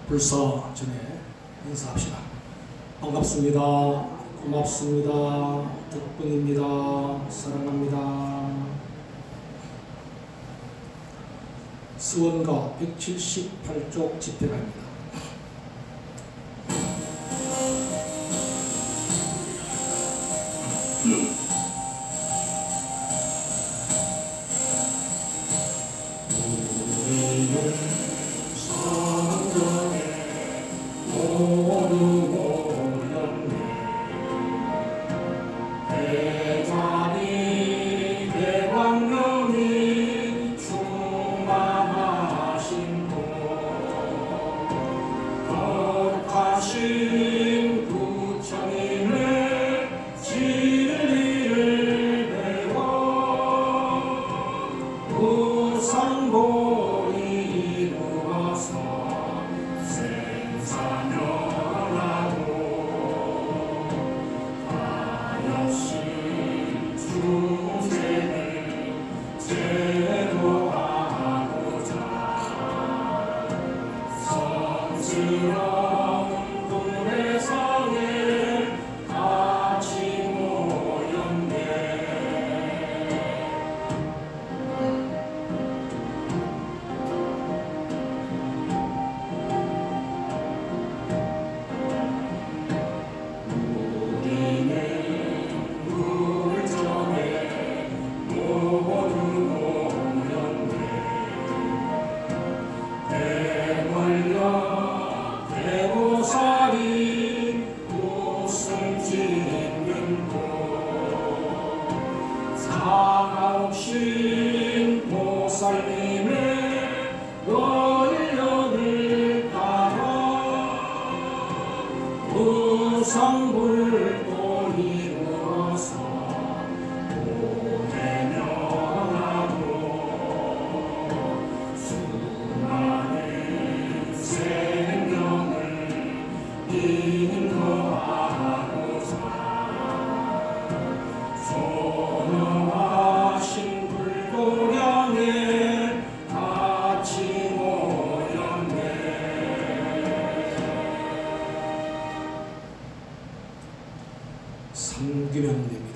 불사 전에 인사합시다. 반갑습니다. 고맙습니다. 덕분입니다. 사랑합니다. 수원가 178쪽 집회가입니다. 상규명입니다.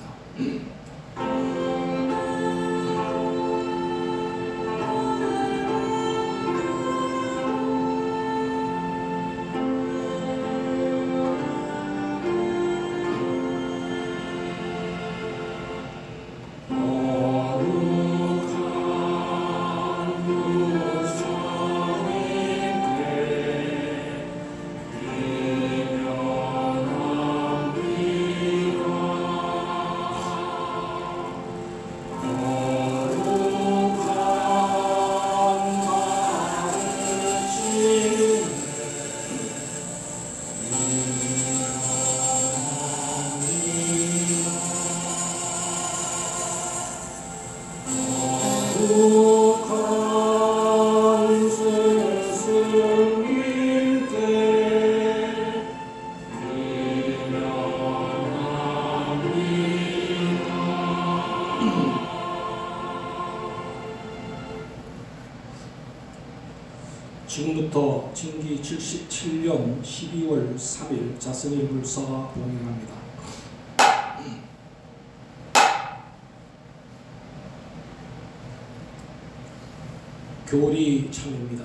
지금부터 진기 77년 12월 3일 자선일 불사 봉행합니다. 교리 참입니다.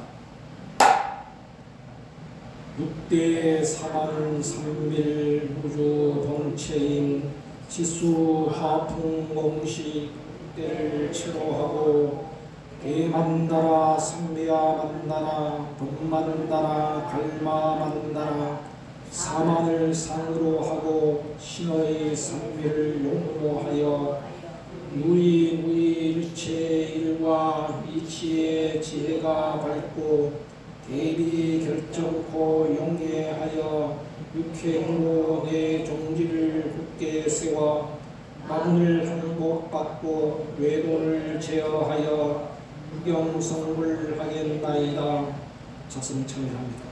6대 사만 삼밀 우주 동체인 지수 화풍 공식 6대를 체로하고 대만다라 삼미야 만다라 돈만다라 갈마 만다라 사만을 상으로 하고 신의 삼미를 용모하여 누이 일체의 일과 이치의 지혜가 밝고 대비 결정코 용예하여 육행으로 내 종지를 굳게 세워 만을 항복받고 외도를 제어하여 유경성불하겠나이다. 자성찬양합니다.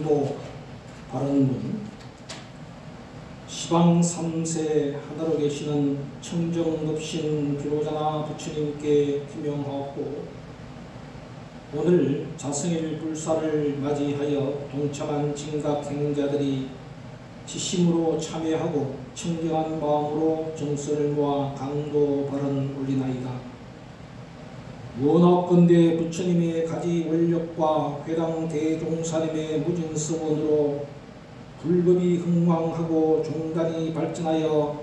강도 바른문 시방 3세 하나로 계시는 청정급신 비로자나 부처님께 기명하옵고 오늘 자성일 불사를 맞이하여 동참한 진각행자들이 지심으로 참여하고 청정한 마음으로 정선을 모아 강도 발언 올리나이다. 원하건대 부처님의 가지 원력과 회당 대종사님의 무진서원으로 불법이 흥왕하고 종단이 발전하여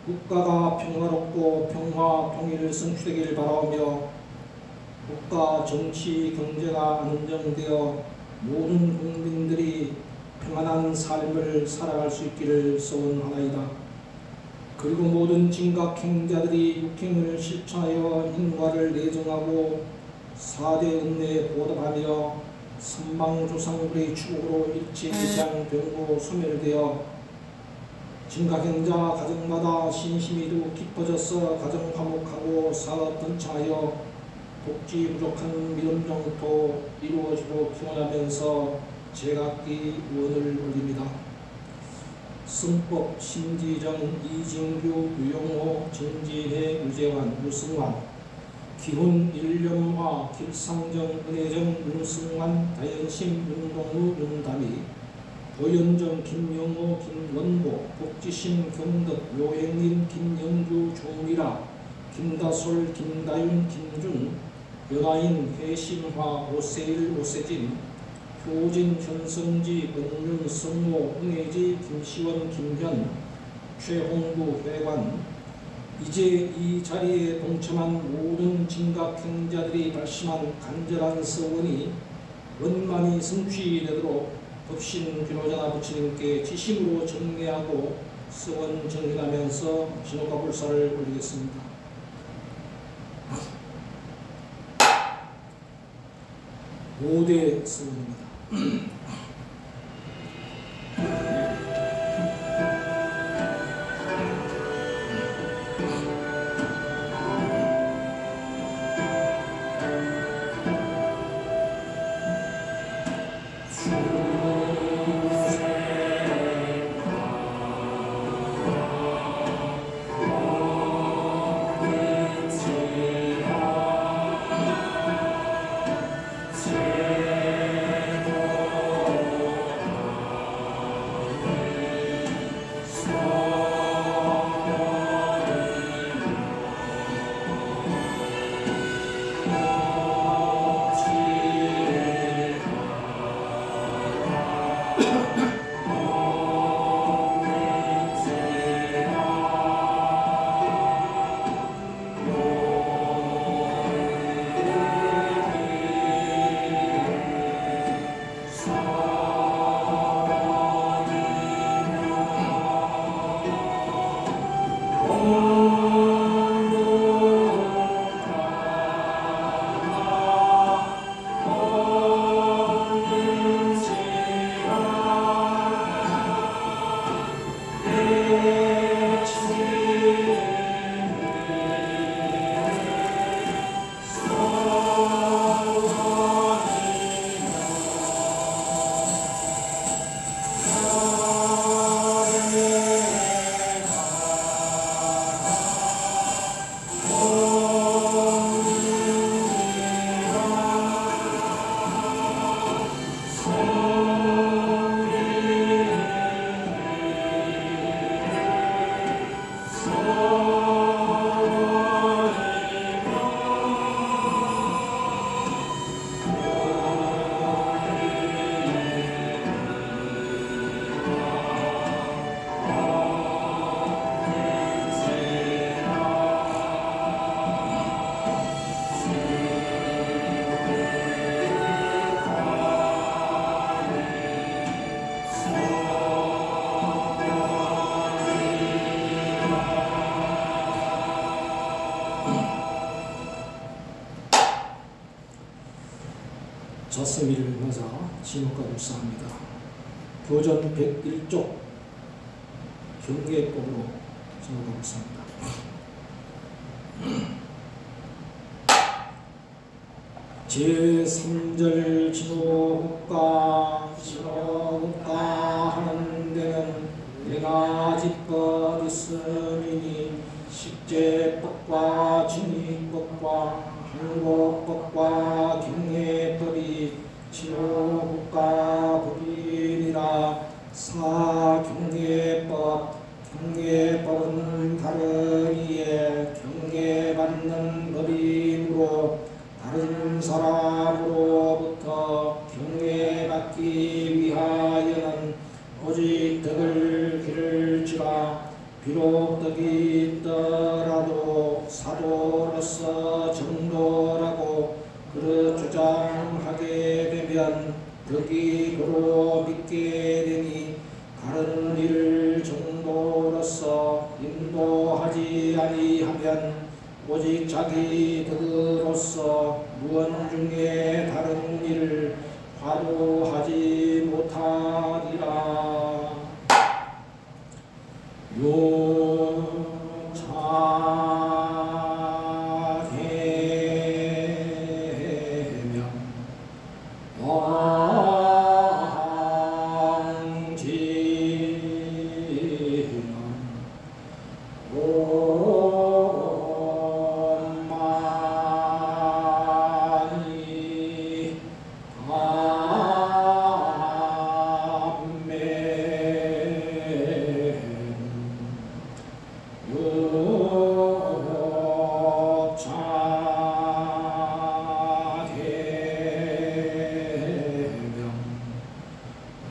국가가 평화롭고 평화 통일 성취되길 바라오며 국가 정치 경제가 안정되어 모든 국민들이 평안한 삶을 살아갈 수 있기를 소원하나이다. 그리고 모든 진각행자들이 육행을 실천하여 인과를 내정하고 4대 은혜에 보답하며 선망조상불의 축복으로 일체이장 병고 소멸되어 진각행자 가정마다 신심이도 깊어져서 가정 화목하고 사업 번창하여 복지 부족한 미름정토 이루어지도록 기원하면서 제각기 원을 올립니다. 승법, 심지정, 이진규, 유용호, 정지혜, 유재환, 유승환, 기훈, 일념화, 길상정, 은혜정, 윤승환, 다연심, 윤동우, 윤다미, 도연정, 김영호, 김원보, 복지심, 경덕, 요행림, 김영주, 조미라, 김다솔, 김다윤, 김준, 연하인, 해신화, 오세일, 오세진, 효진, 현성지, 은윤, 성모, 은혜지, 김시원, 김현, 최홍구, 회관. 이제 이 자리에 동참한 모든 진각행자들이 발심한 간절한 서원이 원만히 성취되도록 법신 비로자나 부처님께 지심으로 정례하고 서원 정리하면서 진호가 불사를 올리겠습니다. 오대 서원입니다. 자성일을 맞아 진호가 불사합니다. 교전 101쪽 경계법으로 진호가 불사합니다. 제3절 진호국가 하는 데는 네가 지법 있으니 식재법과 진의법과 항복법과 경례법이 진호국가 법이니라. 경례법은 다르기에 경례받는 법이므로 다른 사람으로부터 경례받기 위하여는 오직 덕을 기를지라. 비록 덕이 있더라도 사도로서 정도라고 그릇 주장하게 되면 덕이 도로 믿게 되니 다른 일을 정도로서 인도하지 아니하면 오직 자기 덕으로서 무언 중에 다른 일을 화두하지 못하리라. 요차계명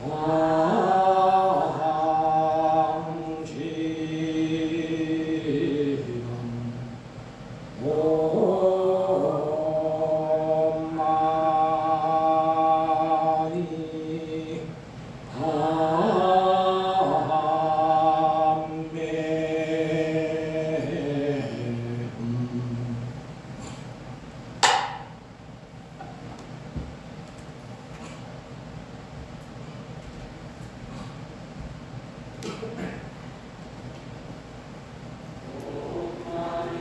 왕지는 온만이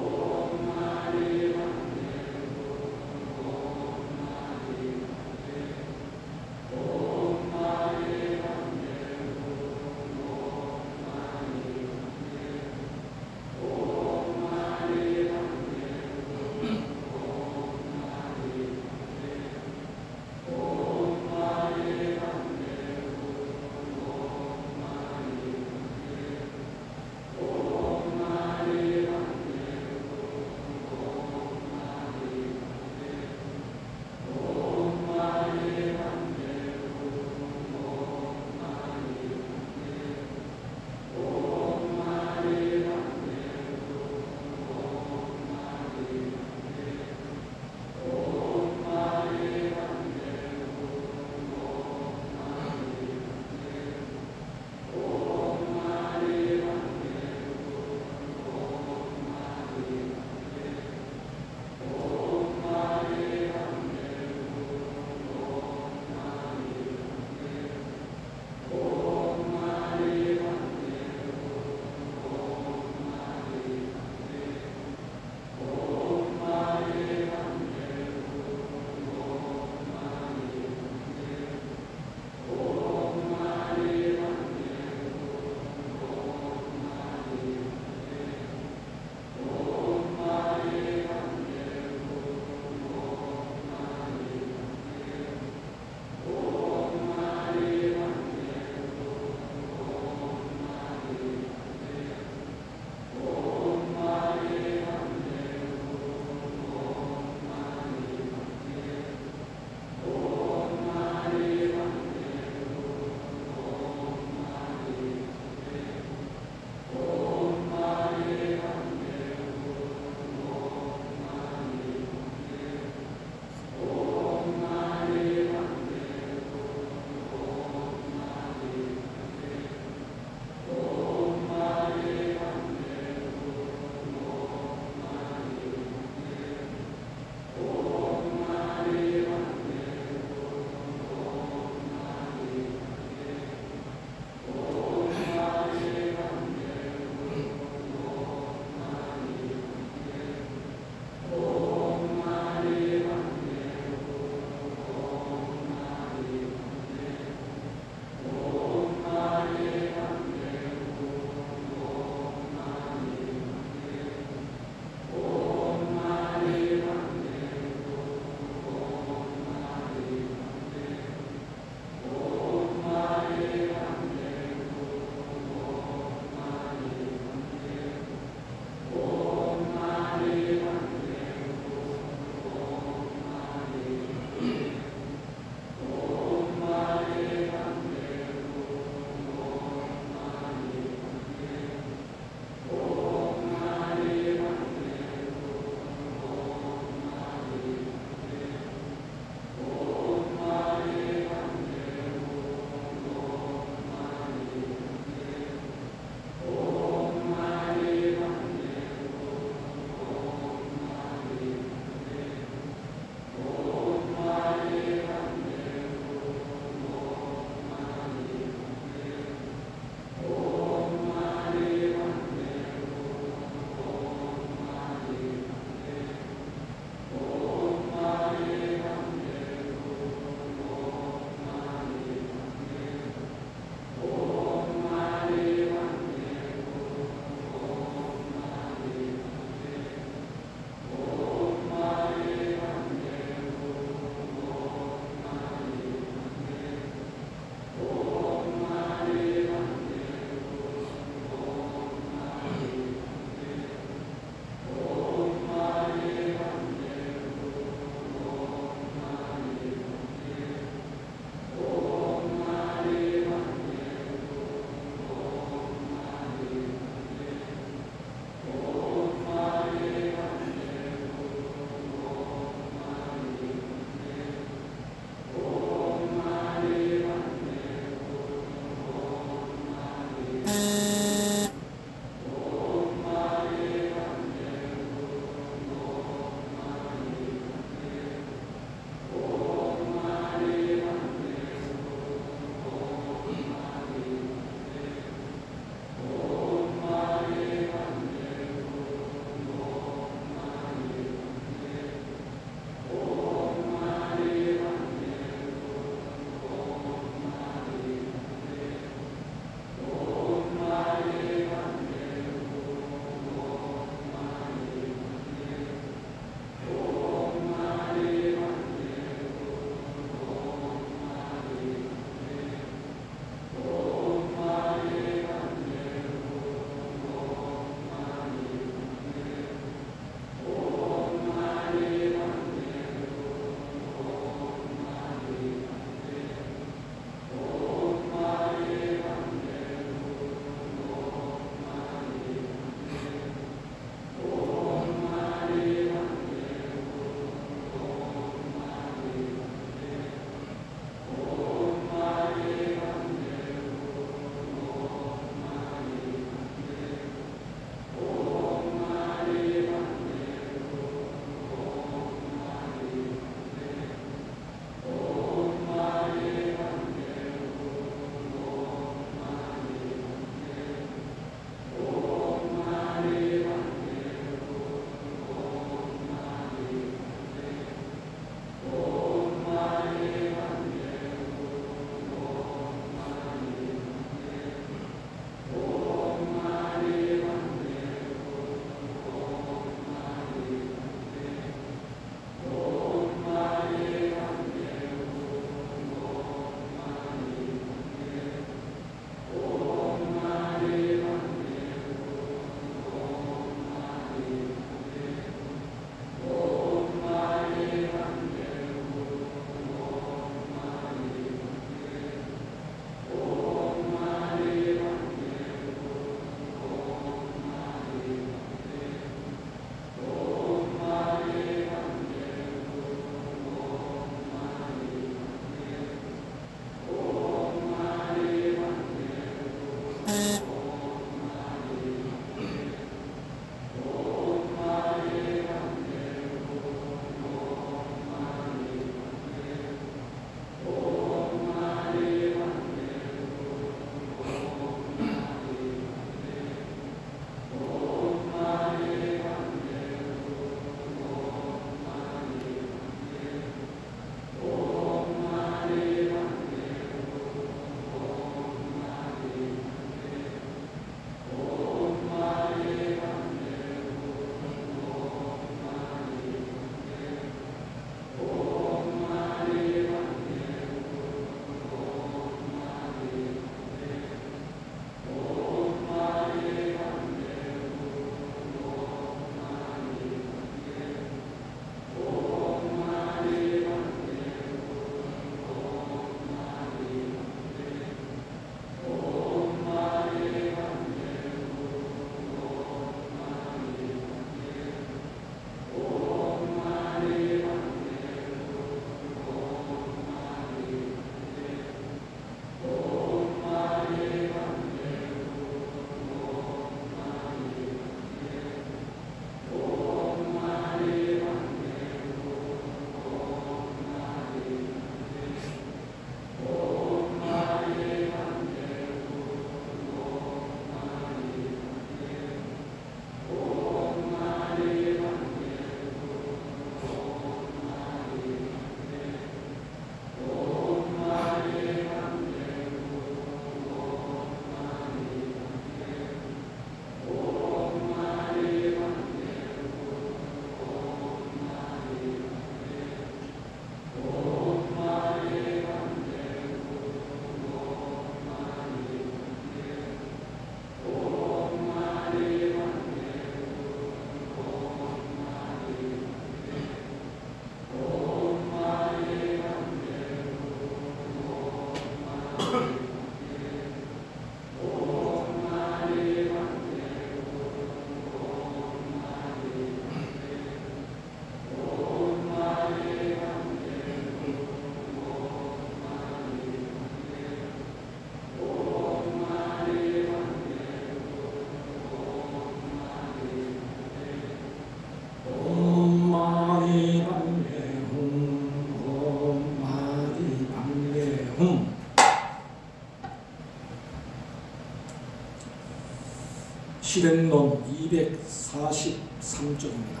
실행론 243쪽입니다.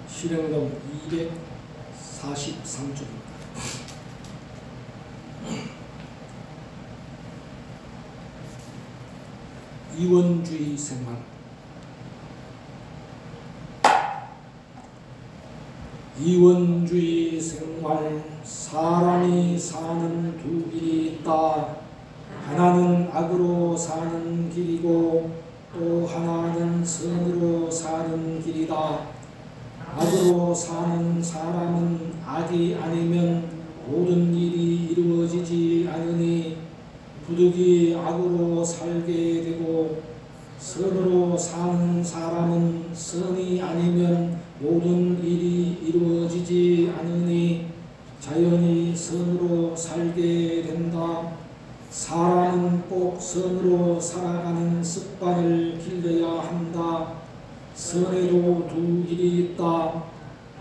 실행론 243쪽입니다. 이원주의 생활. 이원주의 생활. 사람이 사는 두 길이 있다. 하나는 악으로 사는 길이고 또 하나는 선으로 사는 길이다. 악으로 사는 사람은 악이 아니면 모든 일이 이루어지지 않으니 부득이 악으로 살게 되고, 선으로 사는 사람은 선이 아니면 모든 일이 이루어지지 않으니 자연히 선으로 살게 된다. 사람은 꼭 선으로 살아가는 습관을 길러야 한다. 선에도 두 길이 있다.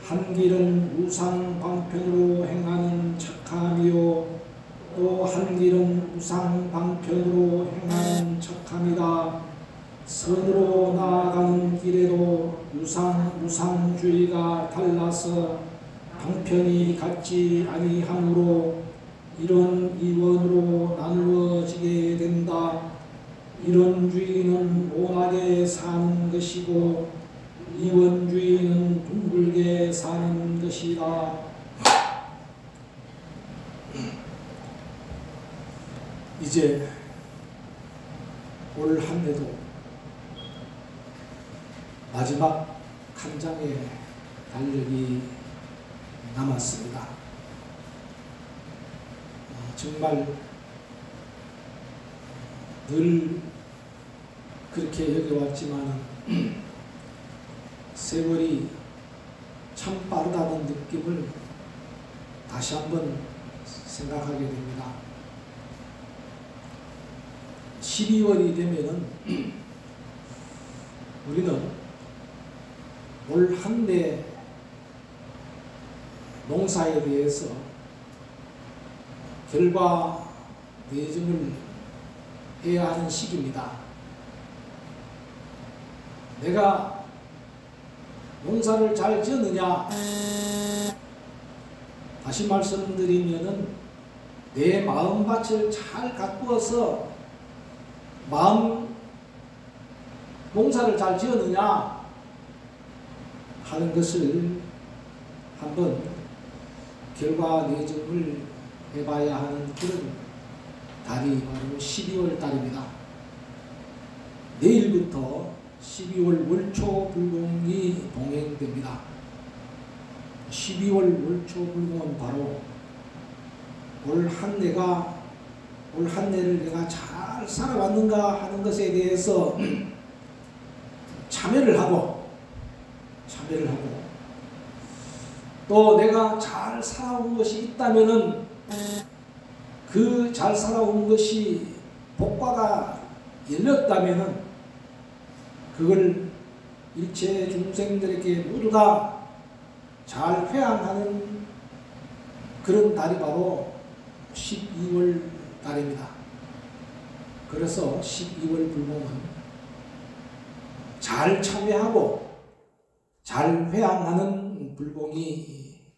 한 길은 우상방편으로 행하는 착함이요, 또 한 길은 우상방편으로 행하는 착함이다. 선으로 나아가는 길에도 우상주의가 달라서 방편이 같지 아니하므로 이런 이원으로 나누어지게 된다. 이론주의는 온하게 사는 것이고 이원주의는 둥글게 사는 것이다. 이제 올 한 해도 마지막 한 장의 달력이 남았습니다. 정말 늘 그렇게 여겨왔지만 세월이 참 빠르다는 느낌을 다시 한번 생각하게 됩니다. 12월이 되면은 우리는 올 한 해 농사에 대해서 결과 내정을 해야 하는 시기입니다. 내가 농사를 잘 지었느냐? 다시 말씀드리면은 내 마음밭을 잘 가꾸어서 농사를 잘 지었느냐 하는 것을 한번 결과 내정을 해봐야 하는 그런 달이 바로 12월 달입니다. 내일부터 12월 월초불공이 동행됩니다. 12월 월초불공은 바로 올 한 해를 내가 잘 살아왔는가 하는 것에 대해서 참여를 하고 또 내가 잘 살아온 것이 있다면은 그 잘 살아온 것이 복과가 열렸다면은 그걸 일체 중생들에게 모두 다 잘 회항하는 그런 달이 바로 12월 달입니다. 그래서 12월 불공은 잘 참여하고 잘 회항하는 불공이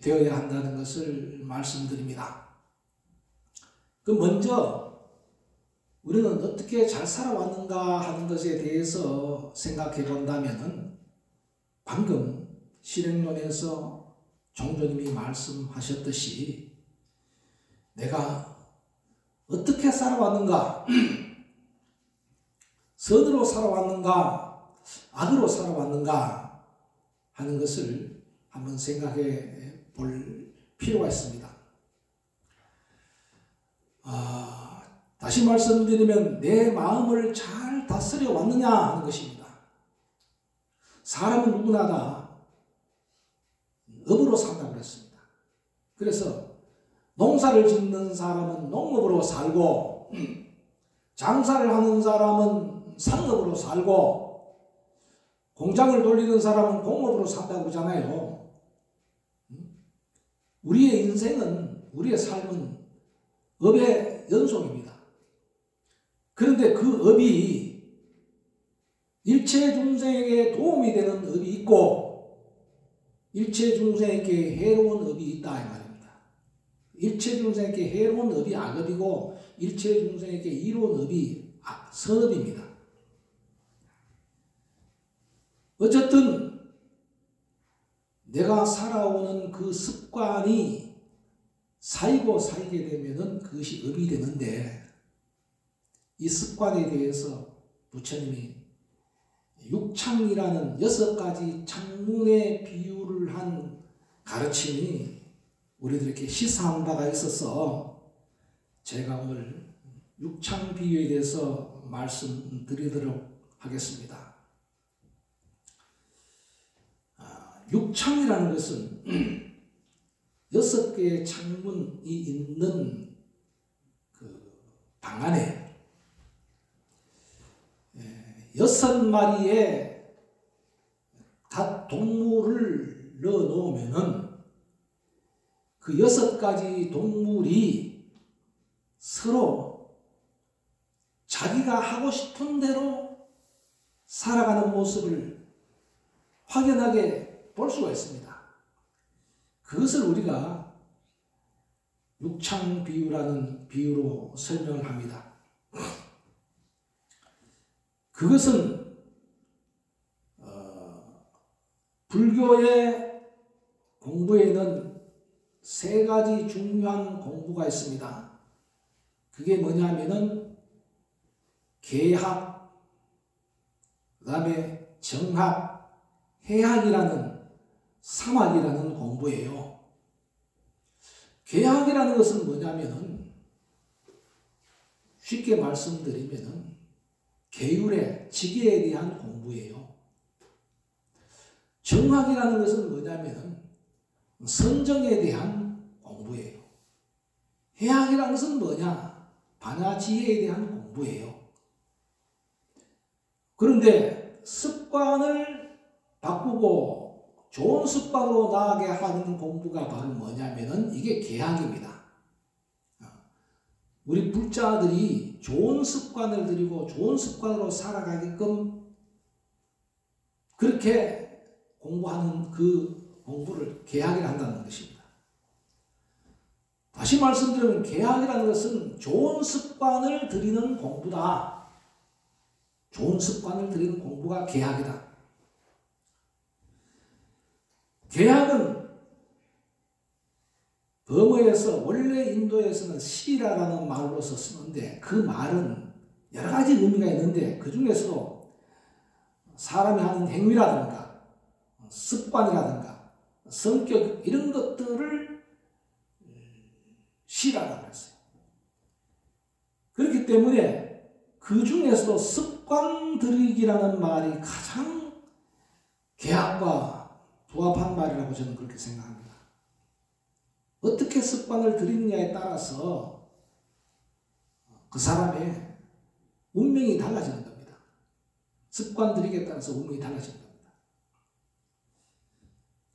되어야 한다는 것을 말씀드립니다. 그 먼저 우리는 어떻게 잘 살아왔는가 하는 것에 대해서 생각해 본다면은 방금 실행론에서 종조님이 말씀하셨듯이 내가 어떻게 살아왔는가, 선으로 살아왔는가, 악으로 살아왔는가 하는 것을 한번 생각해 볼 필요가 있습니다. 다시 말씀드리면 내 마음을 잘 다스려 왔느냐 하는 것입니다. 사람은 누구나 다 업으로 산다고 그랬습니다. 그래서 농사를 짓는 사람은 농업으로 살고 장사를 하는 사람은 상업으로 살고 공장을 돌리는 사람은 공업으로 산다고 그러잖아요. 우리의 인생은, 우리의 삶은 업에 연속입니다. 그런데 그 업이 일체 중생에게 도움이 되는 업이 있고 일체 중생에게 해로운 업이 있다 이 말입니다. 일체 중생에게 해로운 업이 악업이고 일체 중생에게 이로운 업이 선업입니다. 어쨌든 내가 살아오는 그 습관이 쌓이고 쌓이게 되면은 그것이 업이 되는데 이 습관에 대해서 부처님이 육창이라는 6가지 창문의 비유를 한 가르침이 우리들에게 시사한 바가 있어서 제가 오늘 육창 비유에 대해서 말씀드리도록 하겠습니다. 육창이라는 것은 6개의 창문이 있는 그 방 안에 6마리의 각 동물을 넣어 놓으면은 그 6가지 동물이 서로 자기가 하고 싶은 대로 살아가는 모습을 확연하게 볼 수가 있습니다. 그것을 우리가 육창 비유라는 비유로 설명을 합니다. 그것은 불교의 공부에는 3가지 중요한 공부가 있습니다. 그게 뭐냐면은 계학, 그 다음에 정학, 해학이라는 3학이라는 공부예요. 계학이라는 것은 뭐냐면은 쉽게 말씀드리면은 계율의 지계에 대한 공부예요. 정학이라는 것은 뭐냐면은 선정에 대한 공부예요. 해학이라는 것은 뭐냐? 반야지혜에 대한 공부예요. 그런데 습관을 바꾸고 좋은 습관으로 나아가게 하는 공부가 바로 뭐냐면은 이게 계학입니다. 우리 불자들이 좋은 습관을 들이고 좋은 습관으로 살아가게끔 그렇게 공부하는 그 공부를 계학이라 한다는 것입니다. 다시 말씀드리면 계학이라는 것은 좋은 습관을 들이는 공부다. 좋은 습관을 들이는 공부가 계학이다. 계학은 범어에서 원래 인도에서는 시라라는 말로서 쓰는데 그 말은 여러 가지 의미가 있는데 그 중에서도 사람이 하는 행위라든가 습관이라든가 성격 이런 것들을 시라라고 했어요. 그렇기 때문에 그 중에서도 습관 들이기라는 말이 가장 계학과 부합한 말이라고 저는 그렇게 생각합니다. 어떻게 습관을 들이느냐에 따라서 그 사람의 운명이 달라지는 겁니다. 습관 들이기에 따라서 운명이 달라지는 겁니다.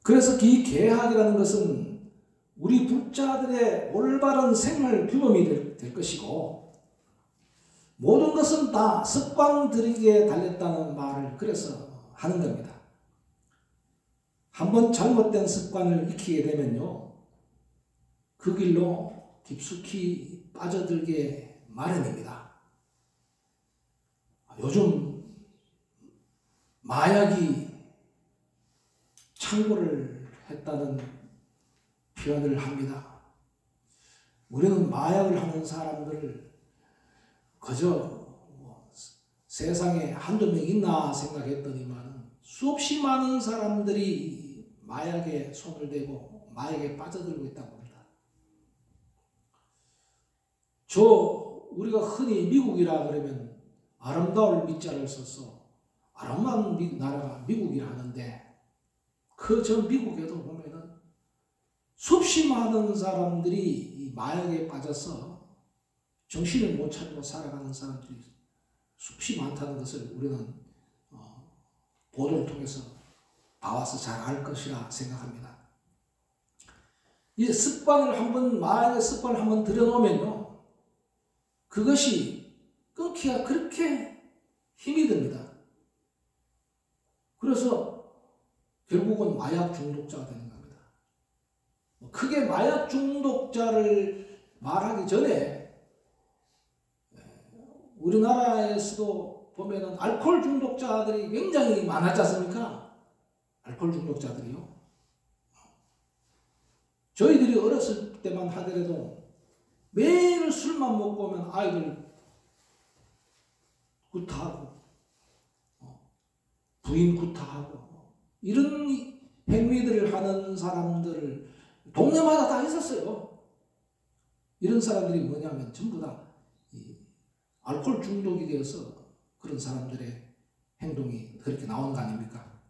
그래서 이 계학이라는 것은 우리 불자들의 올바른 생활 규범이 될 것이고 모든 것은 다 습관 들이기에 달렸다는 말을 그래서 하는 겁니다. 한번 잘못된 습관을 익히게 되면요. 그 길로 깊숙이 빠져들게 마련입니다. 요즘 마약이 창궐을 했다는 표현을 합니다. 우리는 마약을 하는 사람들을 그저 세상에 한두 명 있나 생각했더니만 수없이 많은 사람들이 마약에 손을 대고 마약에 빠져들고 있다고 합니다. 우리가 흔히 미국이라 그러면 아름다울 미자를 써서 아름다운 나라가 미국이라 하는데 저 미국에도 보면은 수없이 많은 사람들이 이 마약에 빠져서 정신을 못 차리고 살아가는 사람들이 수없이 많다는 것을 우리는 보도를 통해서 봐와서 잘 알 것이라 생각합니다. 이 습관을 마약의 습관을 한번 들여놓으면요. 그것이 끊기가 그렇게 힘이 듭니다. 그래서 결국은 마약 중독자가 되는 겁니다. 크게 마약 중독자를 말하기 전에 우리나라에서도 보면은 알코올 중독자들이 굉장히 많았지 않습니까? 알코올 중독자들이요. 저희들이 어렸을 때만 하더라도 매일 술만 먹고 오면 아이들 구타하고 부인 구타하고 이런 행위들을 하는 사람들을 동네마다 다 있었어요. 이런 사람들이 뭐냐면 전부 다 알코올 중독이 되어서 그런 사람들의 행동이 그렇게 나오는 거 아닙니까?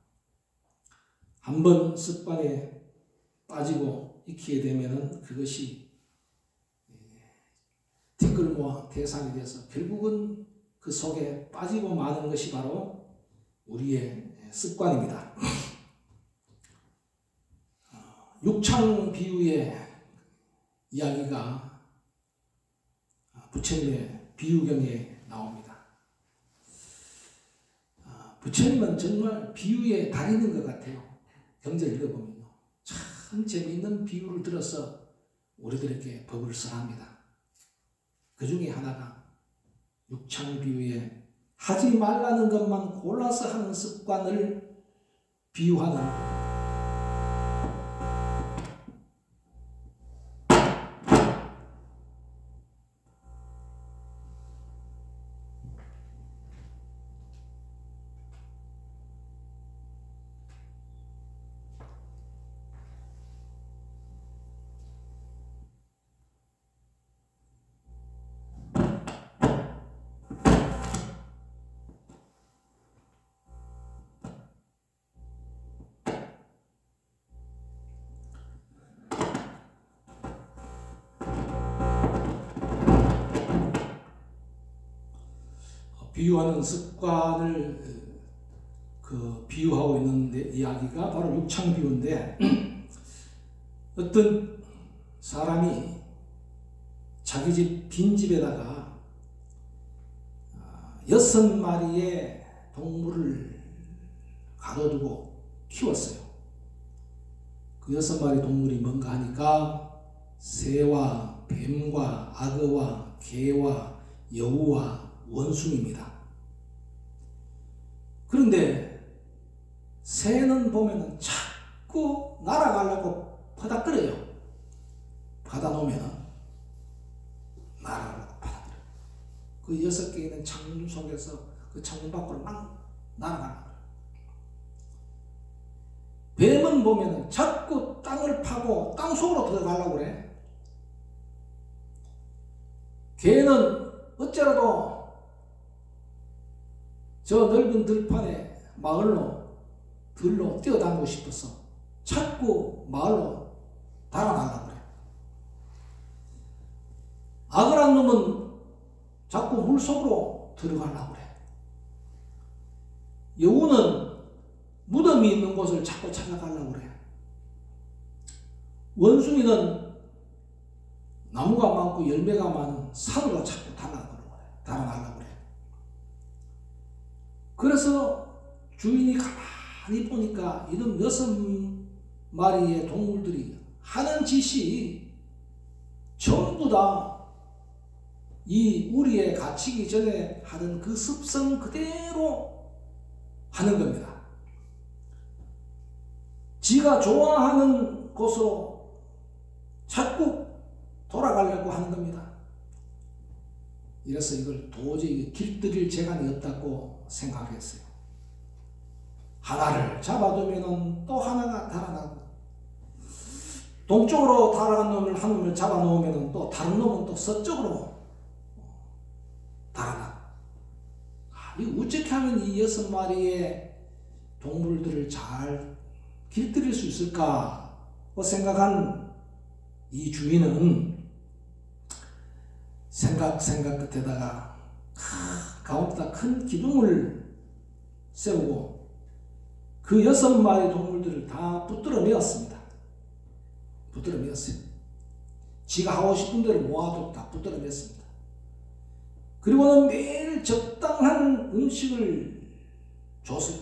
한번 습관에 빠지고 익히게 되면은 그것이 티끌모아 태산이 돼서 결국은 그 속에 빠지고 마는 것이 바로 우리의 습관입니다. 육창 비유의 이야기가 부처님의 비유경에 나옵니다. 부처님은 정말 비유의 달인인 것 같아요. 경제를 읽어보면요. 참 재미있는 비유를 들어서 우리들에게 법을 설합니다. 그 중에 하나가 육창 비유에 하지 말라는 것만 골라서 하는 습관을 비유하는 비유하는 습관을 비유하고 있는 이야기가 바로 육창 비유인데 어떤 사람이 자기 집 빈집에다가 6마리의 동물을 가둬두고 키웠어요. 그 6마리 동물이 뭔가 하니까 새와 뱀과 악어와 개와 여우와 원숭이입니다. 그런데 새는 보면은 자꾸 날아가려고 퍼닥거려요. 받아놓으면은 날아가려고 퍼닥거려요. 그 6개 있는 창문 속에서 그 창문 밖으로 막 날아가려고 그래요. 뱀은 보면은 자꾸 땅을 파고 땅 속으로 들어가려고 그래. 개는 어째라도 저 넓은 들판에 마을로 들로 뛰어다니고 싶어서 자꾸 마을로 달아나려고 그래. 악어란 놈은 자꾸 물속으로 들어가려고 그래. 여우는 무덤이 있는 곳을 자꾸 찾아가려고 그래. 원숭이는 나무가 많고 열매가 많은 산으로 자꾸 달아나려고 그래. 그래서 주인이 가만히 보니까 이런 6마리의 동물들이 하는 짓이 전부 다 이 우리에 갇히기 전에 하던 그 습성 그대로 하는 겁니다. 지가 좋아하는 곳으로 자꾸 돌아가려고 하는 겁니다. 이래서 이걸 도저히 길들일 재간이 없다고 생각했어요. 하나를 잡아두면 또 하나가 달아나고, 동쪽으로 달아간 놈을 한 놈을 잡아놓으면 또 다른 놈은 또 서쪽으로 달아나고. 이 어떻게 하면 이 6마리의 동물들을 잘 길들일 수 있을까 생각한 이 주인은 생각 끝에다가 가운데다 큰 기둥을 세우고 그 6마리 동물들을 다 붙들어 메었습니다. 붙들어 메었어요. 지가 하고 싶은 대로 모아두고 다 붙들어 맸습니다. 그리고는 매일 적당한 음식을 줬어요.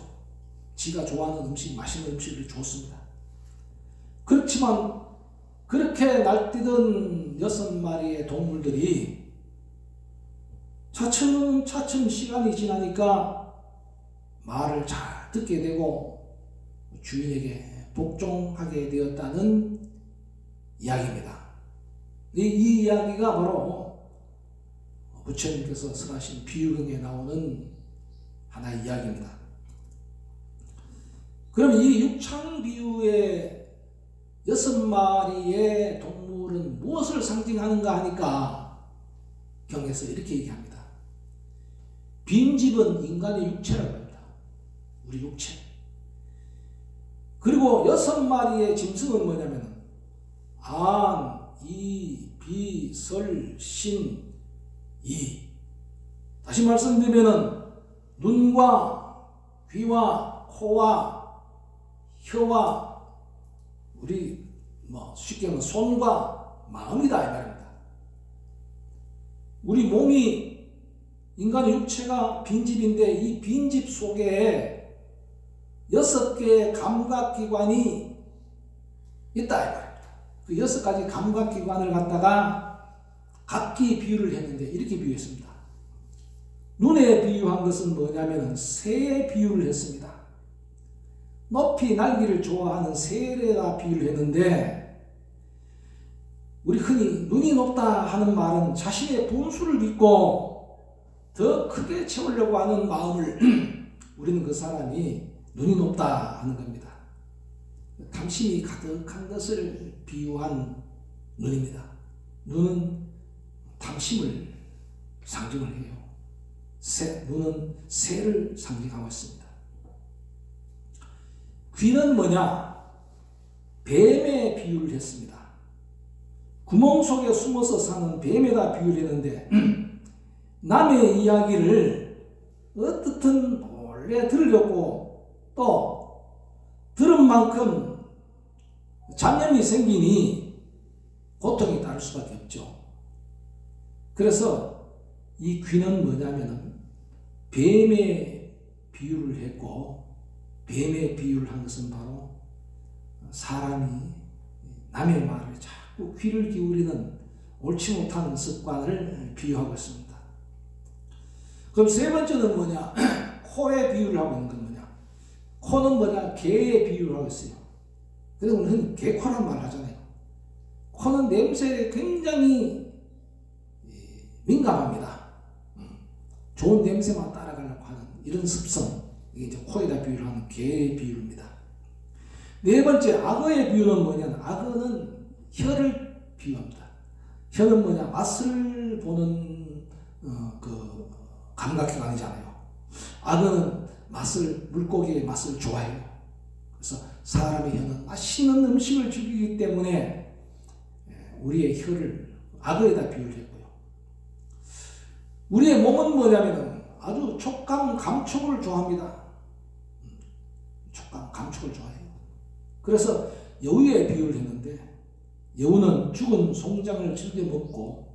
지가 좋아하는 음식, 맛있는 음식을 줬습니다. 그렇지만 그렇게 날뛰던 6마리의 동물들이 차츰차츰 시간이 지나니까 말을 잘 듣게 되고 주인에게 복종하게 되었다는 이야기입니다. 이 이야기가 바로 부처님께서 설하신 비유경에 나오는 하나의 이야기입니다. 그럼 이 육창비유의 6마리의 동물은 무엇을 상징하는가 하니까 경에서 이렇게 얘기합니다. 빈집은 인간의 육체라고 합니다. 우리 육체. 그리고 6마리의 짐승은 뭐냐면 안, 이, 비, 설, 신, 이. 다시 말씀드리면 눈과 귀와 코와 혀와 우리 쉽게 말하면 손과 마음이다 이 말입니다. 우리 몸이 인간의 육체가 빈집인데 이 빈집 속에 6개의 감각기관이 있다 이 말입니다. 그 6가지 감각기관을 갖다가 각기 비유를 했는데 이렇게 비유했습니다. 눈에 비유한 것은 뭐냐면 새에 비유를 했습니다. 높이 날기를 좋아하는 새에다 비유를 했는데 우리 흔히 눈이 높다 하는 말은 자신의 분수를 믿고 더 크게 채우려고 하는 마음을 우리는 그 사람이 눈이 높다 하는 겁니다. 탐심이 가득한 것을 비유한 눈입니다. 눈은 탐심을 상징을 해요. 눈은 새를 상징하고 있습니다. 귀는 뭐냐? 뱀에 비유를 했습니다. 구멍 속에 숨어서 사는 뱀에다 비유를 했는데 남의 이야기를 어떻든 몰래 들으려고 또 들은 만큼 잡념이 생기니 고통이 따를 수밖에 없죠. 그래서 이 귀는 뭐냐면 뱀에 비유를 했고 뱀에 비유를 한 것은 바로 사람이 남의 말을 자꾸 귀를 기울이는 옳지 못한 습관을 비유하고 있습니다. 그럼 세 번째는 뭐냐? 코에 비유를 하고 있는 건 뭐냐? 코는 뭐냐? 개에 비유를 하고 있어요. 그래서 우리는 개코란 말을 하잖아요. 코는 냄새에 굉장히 민감합니다. 좋은 냄새만 따라가려고 하는 이런 습성, 이게 이제 코에다 비유를 하는 개의 비유입니다. 네 번째, 악어의 비유는 뭐냐면 악어는 혀를 비유합니다. 혀는 뭐냐? 맛을 보는 그 감각기관이잖아요. 악어는 물고기의 맛을 좋아해요. 그래서 사람의 혀는 맛있는 음식을 즐기기 때문에 우리의 혀를 악어에다 비유를 했고요. 우리의 몸은 뭐냐면 아주 촉감, 감촉을 좋아합니다. 촉감, 감촉을 좋아해요. 그래서 여우에 비유를 했는데 여우는 죽은 송장을 즐겨 먹고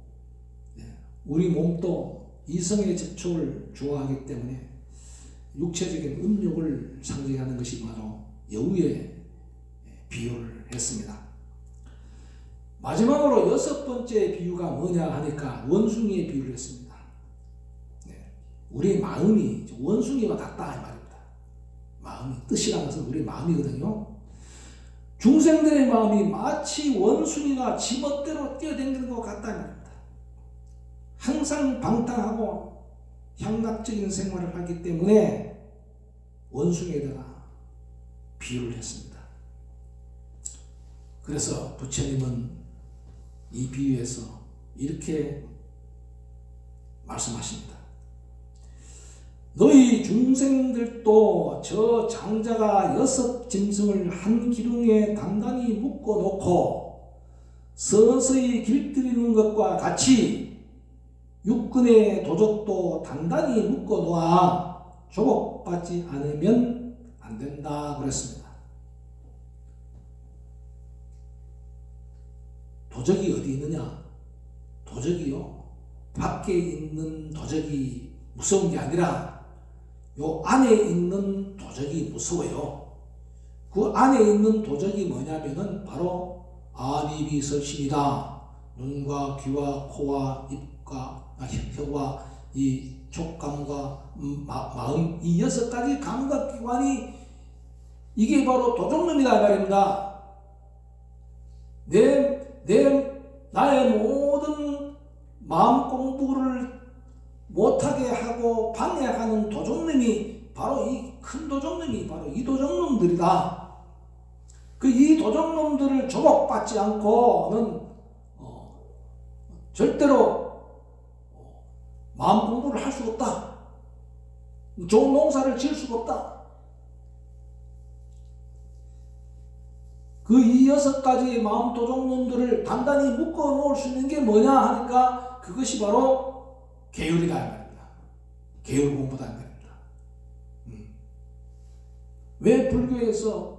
우리 몸도 이성의 접촉을 좋아하기 때문에 육체적인 음욕을 상징하는 것이 바로 여우에 비유를 했습니다. 마지막으로 6번째 비유가 뭐냐 하니까 원숭이에 비유를 했습니다. 우리의 마음이 원숭이와 같다 이 말입니다. 마음이, 뜻이라는 것은 우리의 마음이거든요. 중생들의 마음이 마치 원숭이가 지멋대로 뛰어다니는 것 같다 이 말입니다. 항상 방탕하고 향락적인 생활을 하기 때문에 원숭이에다가 비유를 했습니다. 그래서 부처님은 이 비유에서 이렇게 말씀하십니다. 너희 중생들도 저 장자가 6 짐승을 한 기둥에 단단히 묶어 놓고 서서히 길들이는 것과 같이 육근의 도적도 단단히 묶어 놓아 조복받지 않으면 안 된다 그랬습니다. 도적이 어디 있느냐? 도적이요, 밖에 있는 도적이 무서운 게 아니라 요 안에 있는 도적이 무서워요. 그 안에 있는 도적이 뭐냐면은 바로 안이비설신이다. 눈과 귀와 코와 입과 혀와 이 촉감과 마음, 이 6가지 감각기관이 이게 바로 도적놈이다 말입니다. 나의 모든 마음 공부를 못하게 하고 방해하는 도적놈이 바로 이 큰 도적놈이 바로 이 도적놈들이다. 이 도적놈들을 조목받지 않고는 절대로 마음 공부를 할 수가 없다. 좋은 농사를 지을 수가 없다. 이 6가지의 마음 도적놈들을 단단히 묶어 놓을 수 있는 게 뭐냐 하니까 그것이 바로 계율이다 말입니다. 계율 공부다 말입니다. 왜 불교에서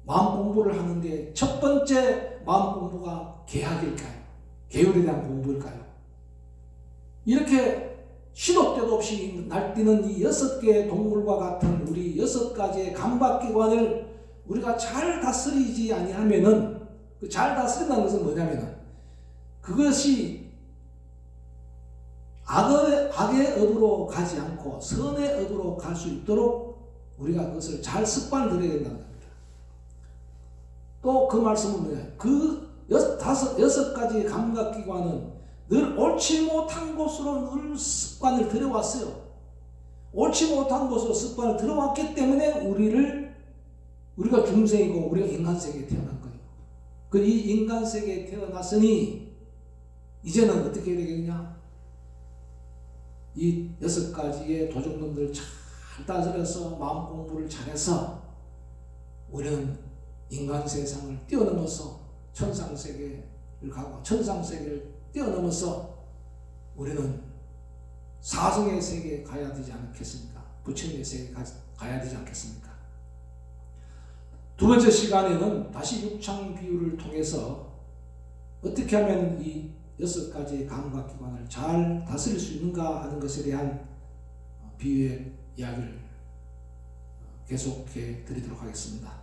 마음 공부를 하는데 첫 번째 마음 공부가 계학일까요? 계율에 대한 공부일까요? 이렇게 시도 때도 없이 날뛰는 이 6개의 동물과 같은 우리 6가지의 감각기관을 우리가 잘 다스리지 아니하면은, 잘 다스린다는 것은 뭐냐면은 그것이 악의 업으로 가지 않고 선의 업으로 갈 수 있도록 우리가 그것을 잘 습관을 들여야 된다는 겁니다. 또 그 말씀은 뭐냐? 그 6가지 감각기관은 늘 옳지 못한 곳으로 늘 습관을 들여왔어요. 옳지 못한 곳으로 습관을 들여왔기 때문에 우리가 중생이고 우리가 인간세계에 태어난 거예요. 이 인간세계에 태어났으니 이제는 어떻게 해야 되겠냐? 이 6가지의 도적놈들을 잘 다스려서 마음 공부를 잘해서 우리는 인간 세상을 뛰어넘어서 천상세계를 가고 천상세계를 뛰어넘어서 우리는 사성의 세계에 가야 되지 않겠습니까? 부처님의 세계에 가야 되지 않겠습니까? 두 번째 시간에는 다시 육창 비유를 통해서 어떻게 하면 이 6가지의 감각기관을 잘 다스릴 수 있는가 하는 것에 대한 비유의 이야기를 계속해 드리도록 하겠습니다.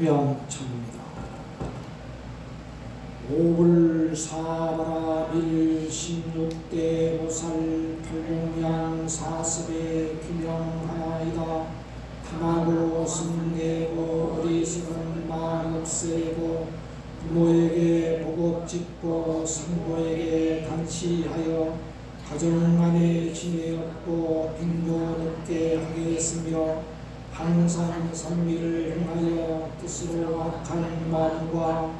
회양청입니다. 오불사바라 밀16대 보살 팔공양 사습에 규명하나이다. 탐하고 승계고 어리석은 마음 없애고 부모에게 복업 짓고 상보에게 단시하여 가정 안에 지혜 없고 빈도 늦게 하겠으며 항상 선미를 행하여 뜻으로 악한 마음과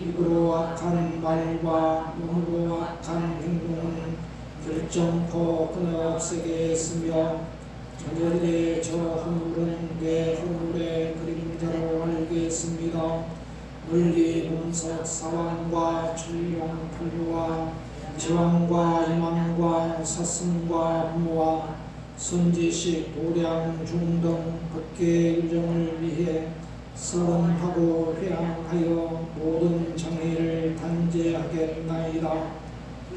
입으로 악한 말과 몸으로 악한 행동은 결정코 끊어 없애게 했으며 저녁에 저 허물은 내 허물의 그림자로 알겠습니다. 물리 분석 사왕과 출용 판류와 제왕과 임왕과 사승과 부모와 선지식 도량 중등 법계 유정을 위해 서원하고 회양하여 모든 장애를 단죄하겠나이다.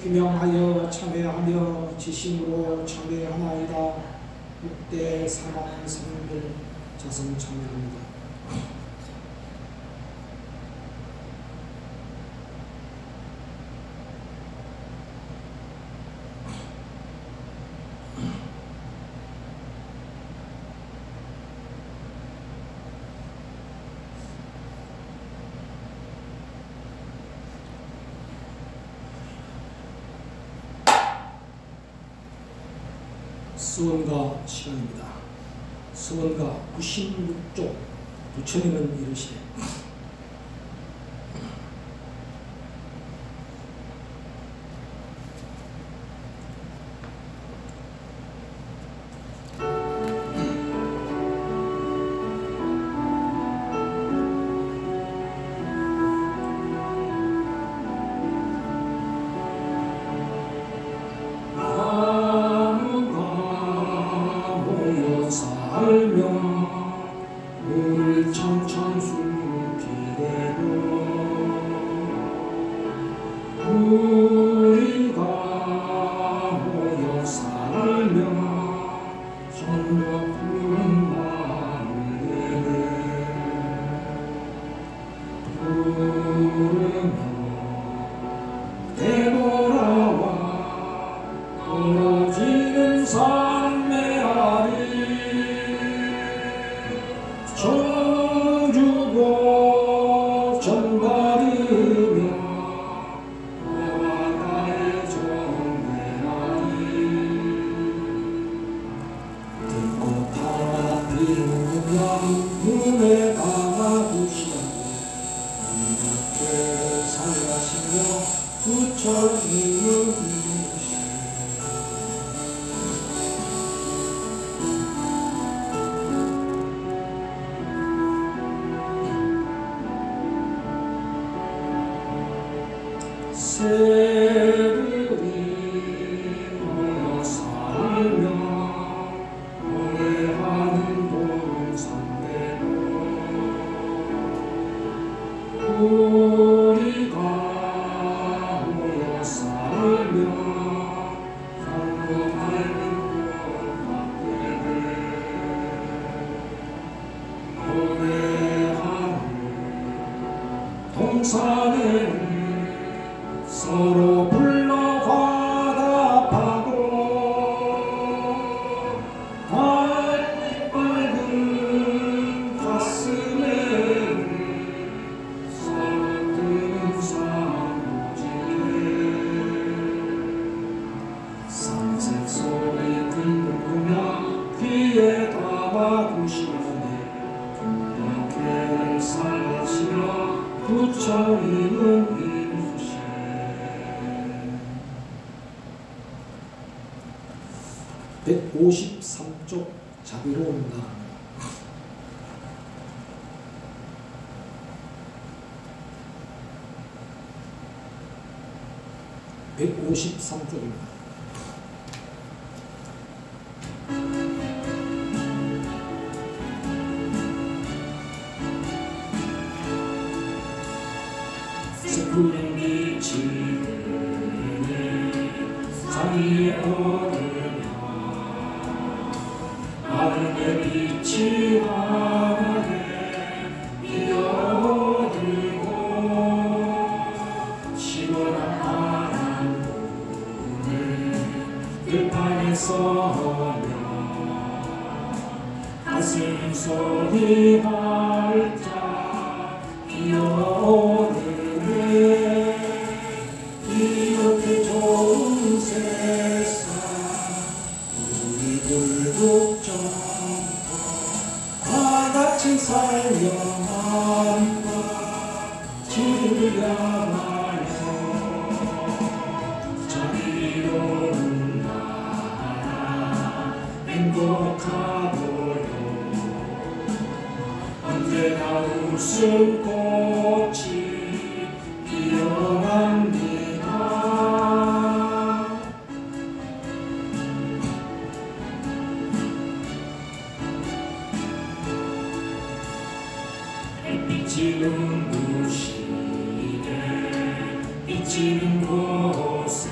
규명하여 참회하며 지심으로 참회하나이다. 6대 사망 성들 자성 참회합니다. 수원가 시간입니다. 수원가 96쪽 부처님은 이르시되 청천수 부르며 되돌아와 떨어지는 산매아리 정주고 정가르며 너와 나의 정매아리 듣고 타와 비우며 눈에 감아두시라고 이렇게 살가시며 부처님은 새들이 모여 살며 노래하는 동산대로 우리가 모여 살며 상고하는 곳밭들을 노래하는 동산에는 서로 불러 화답하고 밝은 가슴에 서로 뜨는 사무지에 산색 소리 들으며 귀에 담아두시오니 그렇게를 살시며 부처님은 이루시네. 153쪽 자비로운 나라입니다. 153쪽입니다. 새푸른 빛이 산이 오르며 마른의 빛이 환하게 피어들고 시원한 바람 부는 들판에 서며 가슴 소리 활짝 피어오르네. 이렇게 좋은 세상 우리 불국정도 다같이 살며 마음과 즐겨봐요. 자비로운 나라 행복하고요. 언제나 웃음꽃이 피어납니다. 햇빛이 눈부시게 비치는 곳에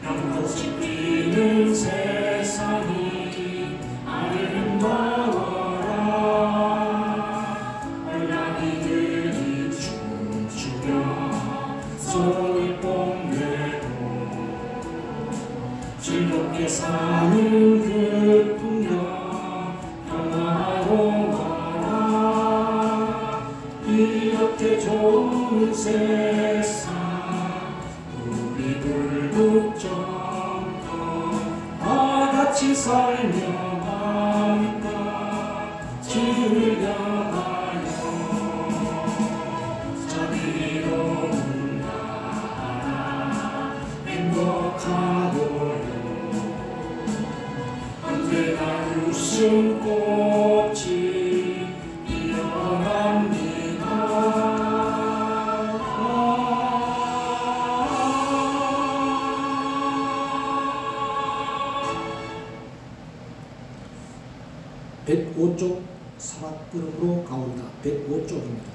연꽃이 피는 세상이 아름다워라. 얼랑이들이 춤추며 서로를 뽐내고 즐겁게 사는 그 풍경 평화로워라. 이렇게 좋은 세상 우리 불국정도 다같이 살며 마음껏 즐겨가요. 자비로운 나라 행복하고요. 언제나 웃음꽃이 피어납니다. 105쪽 사락그룹으로 가온다. 105쪽입니다.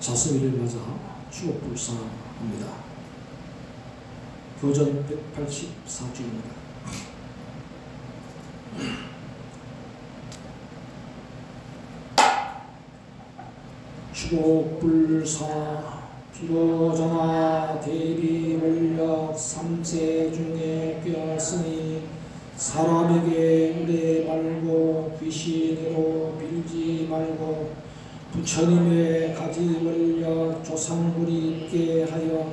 자수일을 맞아 추옥불사합니다. 교전 184주입니다. 추옥불사 비로자나 대비원력 3세 중에 뀌었으니 사람에게 의뢰 말고 귀신으로 빌지 말고 부처님의 가지원력 조상불이 있게 하여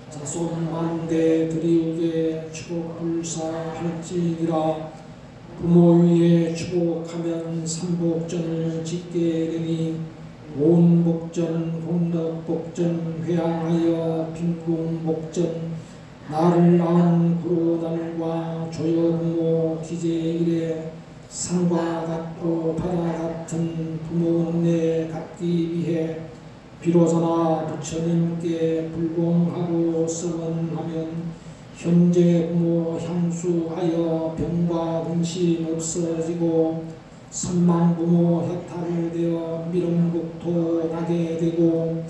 자손만대 드리우게 추복불사할지니라. 부모 위에 추복하면 삼복전을 짓게 되니 보은복전, 공덕복전, 회양하여 빈궁복전, 나를 낳은 구로단과 조여부모 기재일에 산과 같고 바다 같은 부모님에 갖기 위해 비로자나 부처님께 불공하고 서원하면 현재 부모 향수하여 병과 근심 없어지고 선망부모 해탈되어 미륵국토 나게 되고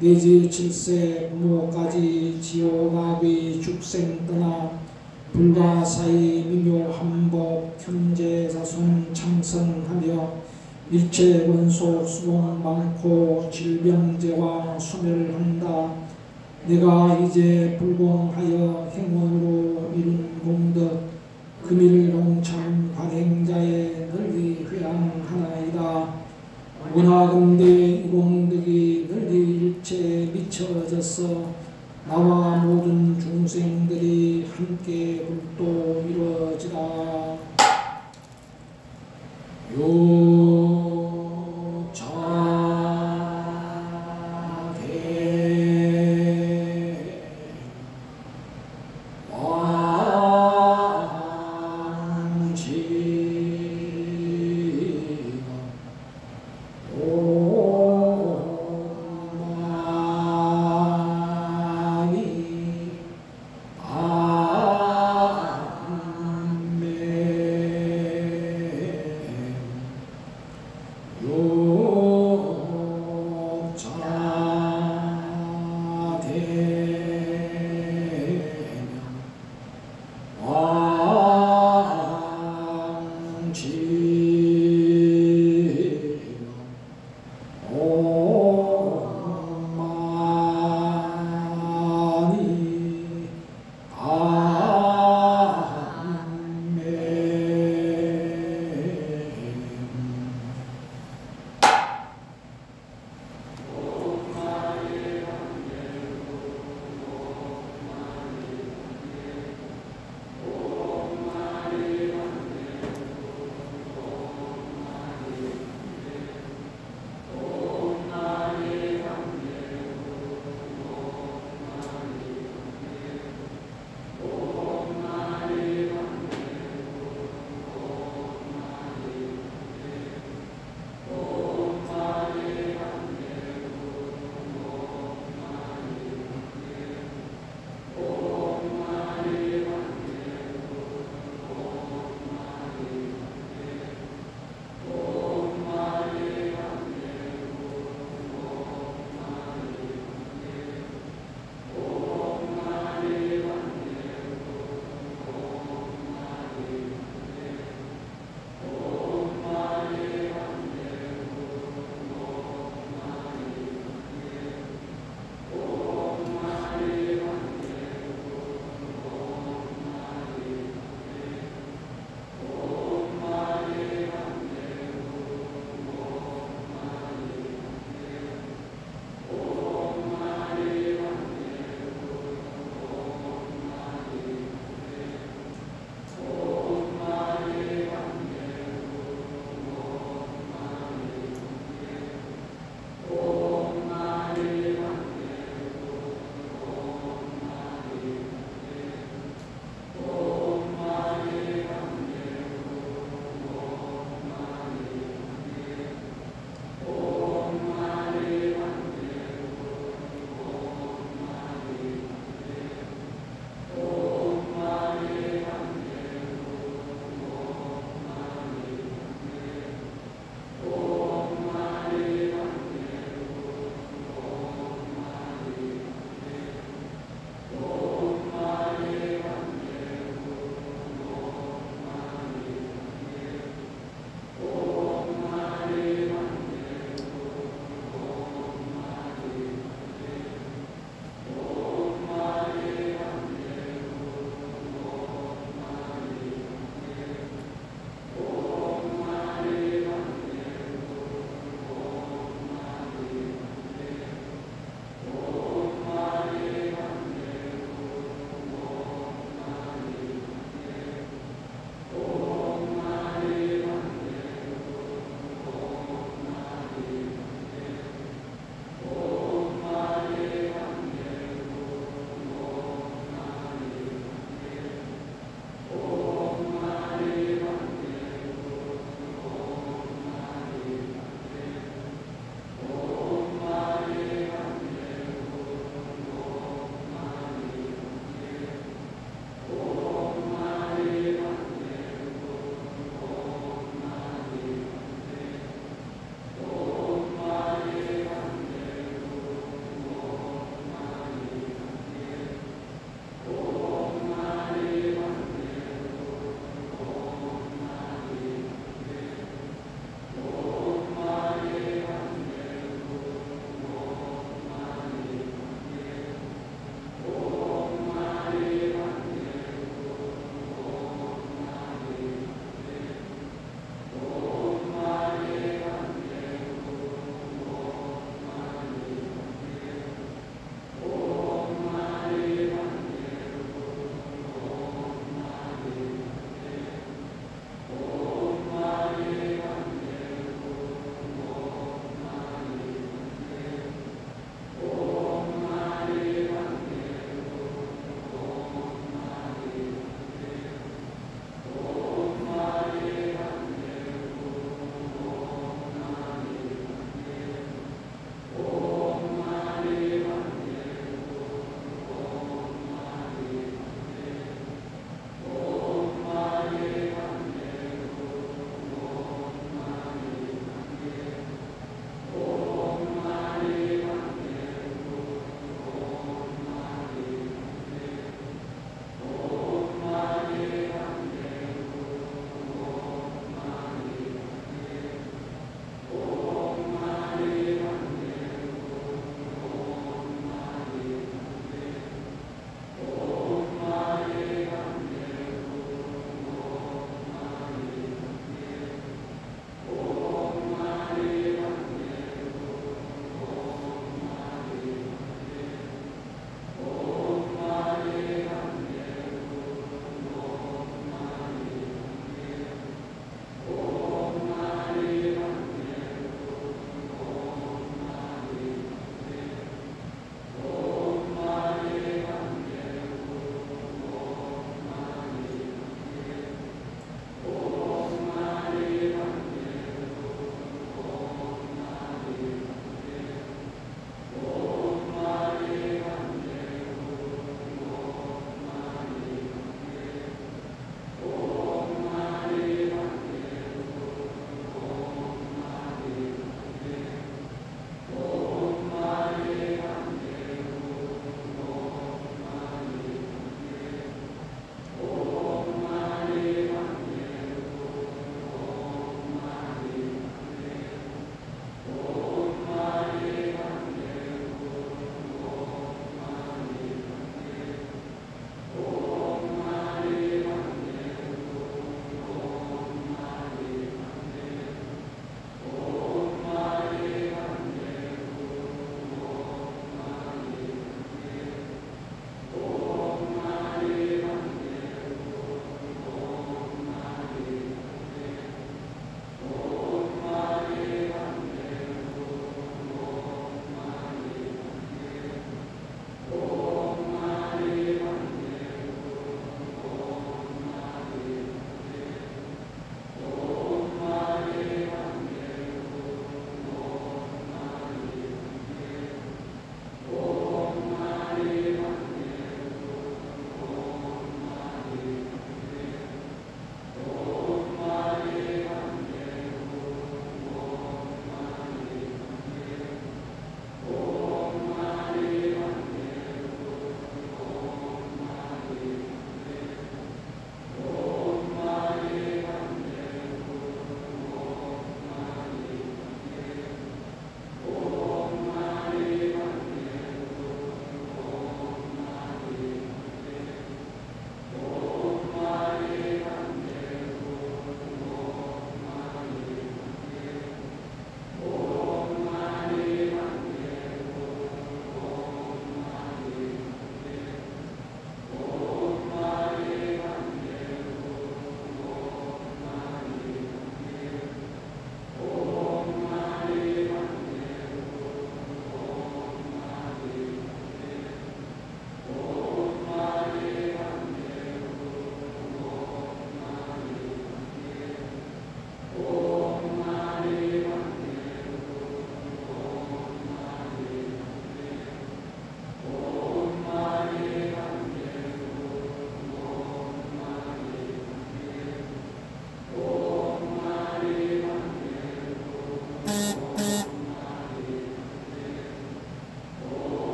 내지 7세 부모까지 지옥악의 죽생 떠나 불가사의 미묘한 법 현재자손 창성하며 일체 원소 수공 많고 질병제와 소멸한다. 내가 이제 불공하여 행원으로 이룬 공덕 금일농참 관행자의 널리 회양하나이다. 원하건대 이 공덕이 널리 일체 미쳐져서 나와 모든 중생들이 함께 불도 이루어지라. 요자대 왕지가 오마니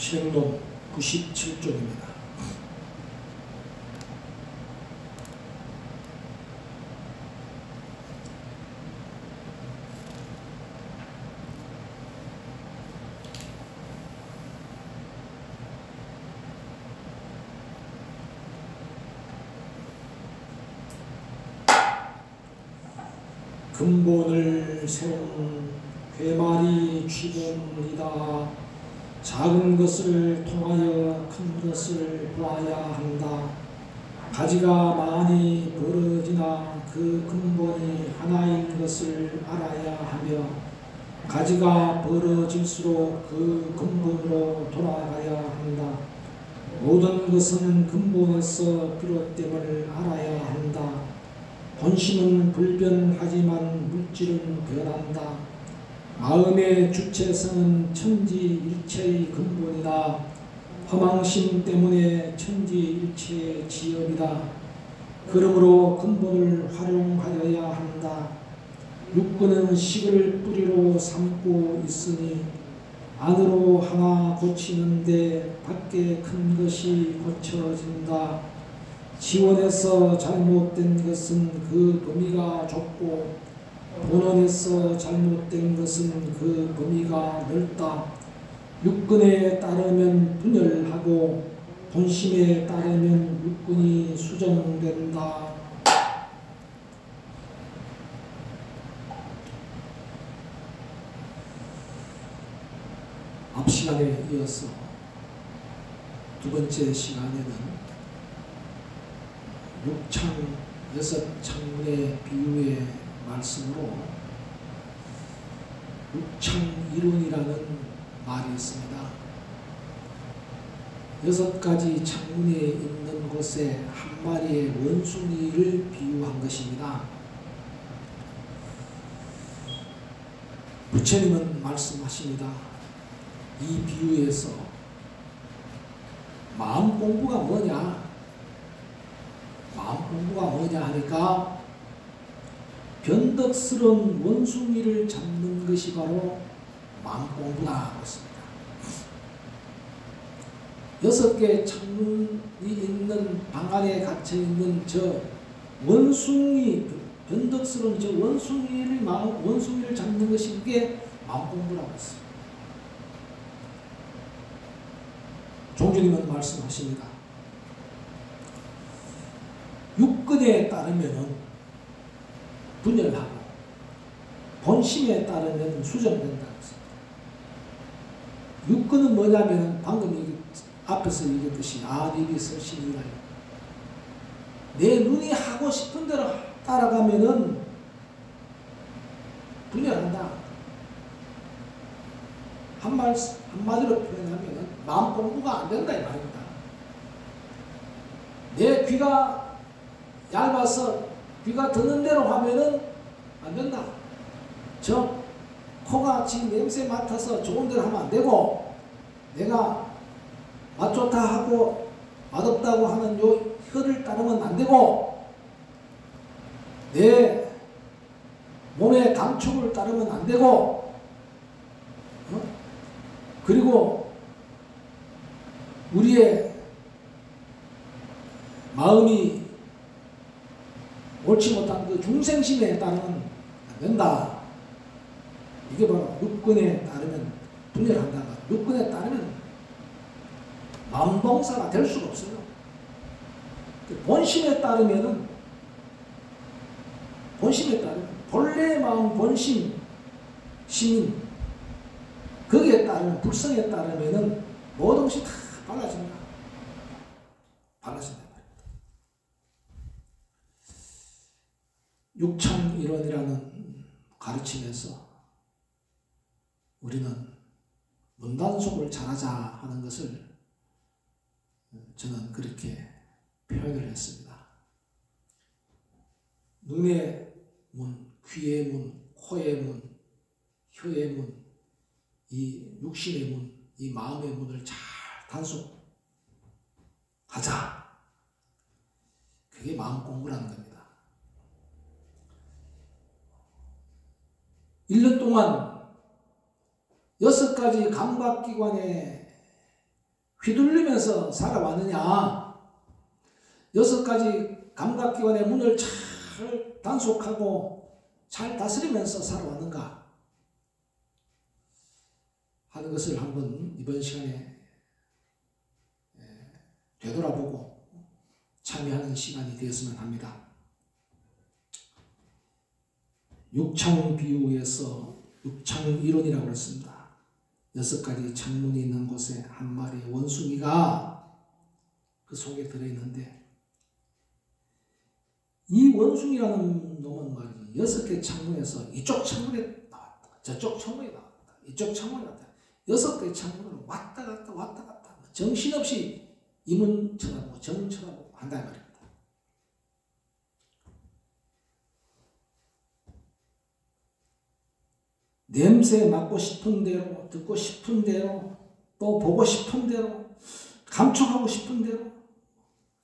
책론 97쪽입니다. 근본을 세운 회말이 취본이다. 작은 것을 통하여 큰 것을 보아야 한다. 가지가 많이 벌어지나 그 근본이 하나인 것을 알아야 하며 가지가 벌어질수록 그 근본으로 돌아가야 한다. 모든 것은 근본에서 비롯됨을 알아야 한다. 본심은 불변하지만 물질은 변한다. 마음의 주체성은 천지일체의 근본이다. 허망심 때문에 천지일체의 지엽이다. 그러므로 근본을 활용하여야 한다. 육근은 식을 뿌리로 삼고 있으니 안으로 하나 고치는데 밖에 큰 것이 고쳐진다. 지원에서 잘못된 것은 그 범위가 좁고 본원에서 잘못된 것은 그 범위가 넓다. 육근에 따르면 분열하고 본심에 따르면 육근이 수정된다. 앞 시간에 이어서 두 번째 시간에는 육창 여섯 창문의 비유의 말씀으로 육창이론이라는 말이 있습니다. 여섯 가지 창문에 있는 곳에 한 마리의 원숭이를 비유한 것입니다. 부처님은 말씀하십니다. 이 비유에서 마음 공부가 뭐냐? 마음 공부가 뭐냐 하니까 변덕스러운 원숭이를 잡는 것이 바로 마음 공부다 그렇습니다. 6개의 창문이 있는 방 안에 갇혀 있는 저 원숭이, 변덕스러운 저 원숭이를 잡는 것이 그게 마음 공부라고 했어요. 종주님은 말씀하십니다. 육근에 따르면 분열하고 본심에 따르면 수정된다. 육근은 뭐냐면 방금 앞에서 얘기했듯이 아비비설신이라 내 눈이 하고 싶은 대로 따라가면은 분열한다. 한마디로 표현하면 마음 공부가 안 된다 이 말입니다. 내 귀가 얇아서 귀가 듣는 대로 하면은 안 된다. 저 코가 지 냄새 맡아서 좋은 대로 하면 안 되고 내가 맛 좋다 하고 맛없다고 하는 요 혀를 따르면 안 되고 내 몸의 감촉을 따르면 안 되고 그리고 우리의 마음이 옳지 못한 그 중생심에 따르면 안 된다. 이게 바로 육근에 따르면 분열한다. 육근에 따르면 마음동사가 될 수가 없어요. 본심에 따르면은 본래 마음 본심 심인 거기에 따르면 불성에 따르면은 모든 것이 다 달라진다. 달라진다. 육창이론이라는 가르침에서 우리는 문단속을 잘하자 하는 것을 저는 그렇게 표현을 했습니다. 눈의 문, 귀의 문, 코의 문, 혀의 문, 이 육신의 문, 이 마음의 문을 잘 단속하자. 그게 마음 공부라는 겁니다. 1년 동안 6가지 감각기관에 휘둘리면서 살아왔느냐? 6가지 감각기관의 문을 잘 단속하고 잘 다스리면서 살아왔는가 하는 것을 한번 이번 시간에 되돌아보고 참여하는 시간이 되었으면 합니다. 육창 비유에서 육창 이론이라고 했습니다. 6가지 창문이 있는 곳에 한 마리의 원숭이가 그 속에 들어있는데, 이 원숭이라는 놈은 말이지 6개 창문에서 이쪽 창문에 나왔다, 저쪽 창문에 나왔다, 이쪽 창문에 나왔다, 6개 창문으로 왔다 갔다 정신없이 이 문 쳐다보고 저 문 쳐다보고 한다 말입니다. 냄새 맡고 싶은 대로, 듣고 싶은 대로, 또 보고 싶은 대로, 감촉하고 싶은 대로,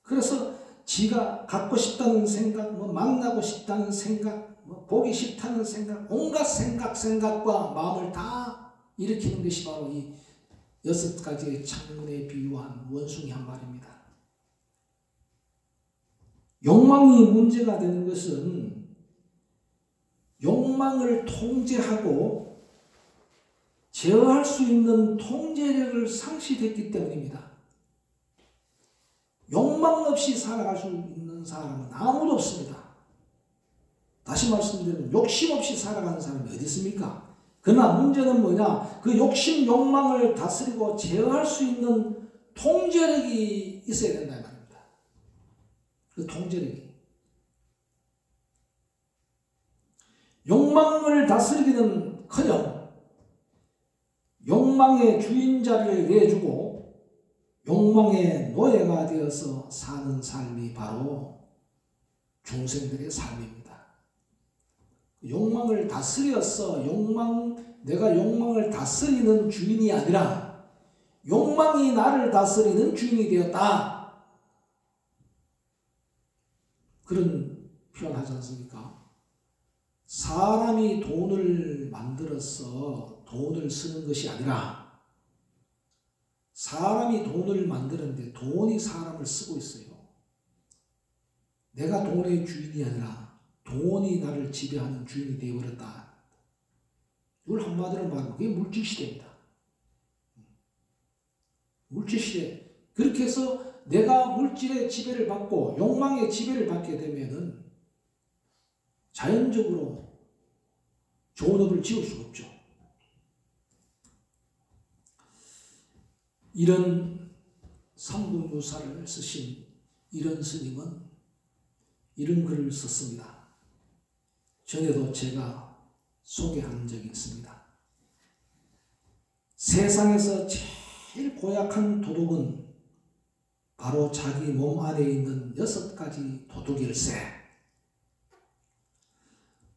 그래서 지가 갖고 싶다는 생각, 만나고 싶다는 생각, 보기 싫다는 생각, 온갖 생각과 마음을 다 일으키는 것이 바로 이 6가지의 창문에 비유한 원숭이 한 마리입니다. 욕망이 문제가 되는 것은 욕망을 통제하고 제어할 수 있는 통제력을 상실했기 때문입니다. 욕망 없이 살아갈 수 있는 사람은 아무도 없습니다. 다시 말씀드리면 욕심 없이 살아가는 사람이 어디 있습니까? 그러나 문제는 뭐냐? 그 욕심, 욕망을 다스리고 제어할 수 있는 통제력이 있어야 된다 말입니다. 그 통제력이. 욕망을 다스리기는커녕 욕망의 주인 자리를 내주고 욕망의 노예가 되어서 사는 삶이 바로 중생들의 삶입니다. 욕망을 다스려서 내가 욕망을 다스리는 주인이 아니라 욕망이 나를 다스리는 주인이 되었다. 그런 표현하지 않습니까? 사람이 돈을 만들어서 돈을 쓰는 것이 아니라 사람이 돈을 만드는데 돈이 사람을 쓰고 있어요. 내가 돈의 주인이 아니라 돈이 나를 지배하는 주인이 되어버렸다. 이걸 한마디로 말하면 그게 물질시대입니다. 물질시대. 그렇게 해서 내가 물질의 지배를 받고 욕망의 지배를 받게 되면은 자연적으로 좋은 업을 지을 수가 없죠. 이런 삼국유사를 쓰신 이런 스님은 이런 글을 썼습니다. 전에도 제가 소개한 적이 있습니다. 세상에서 제일 고약한 도둑은 바로 자기 몸 안에 있는 6가지 도둑일세.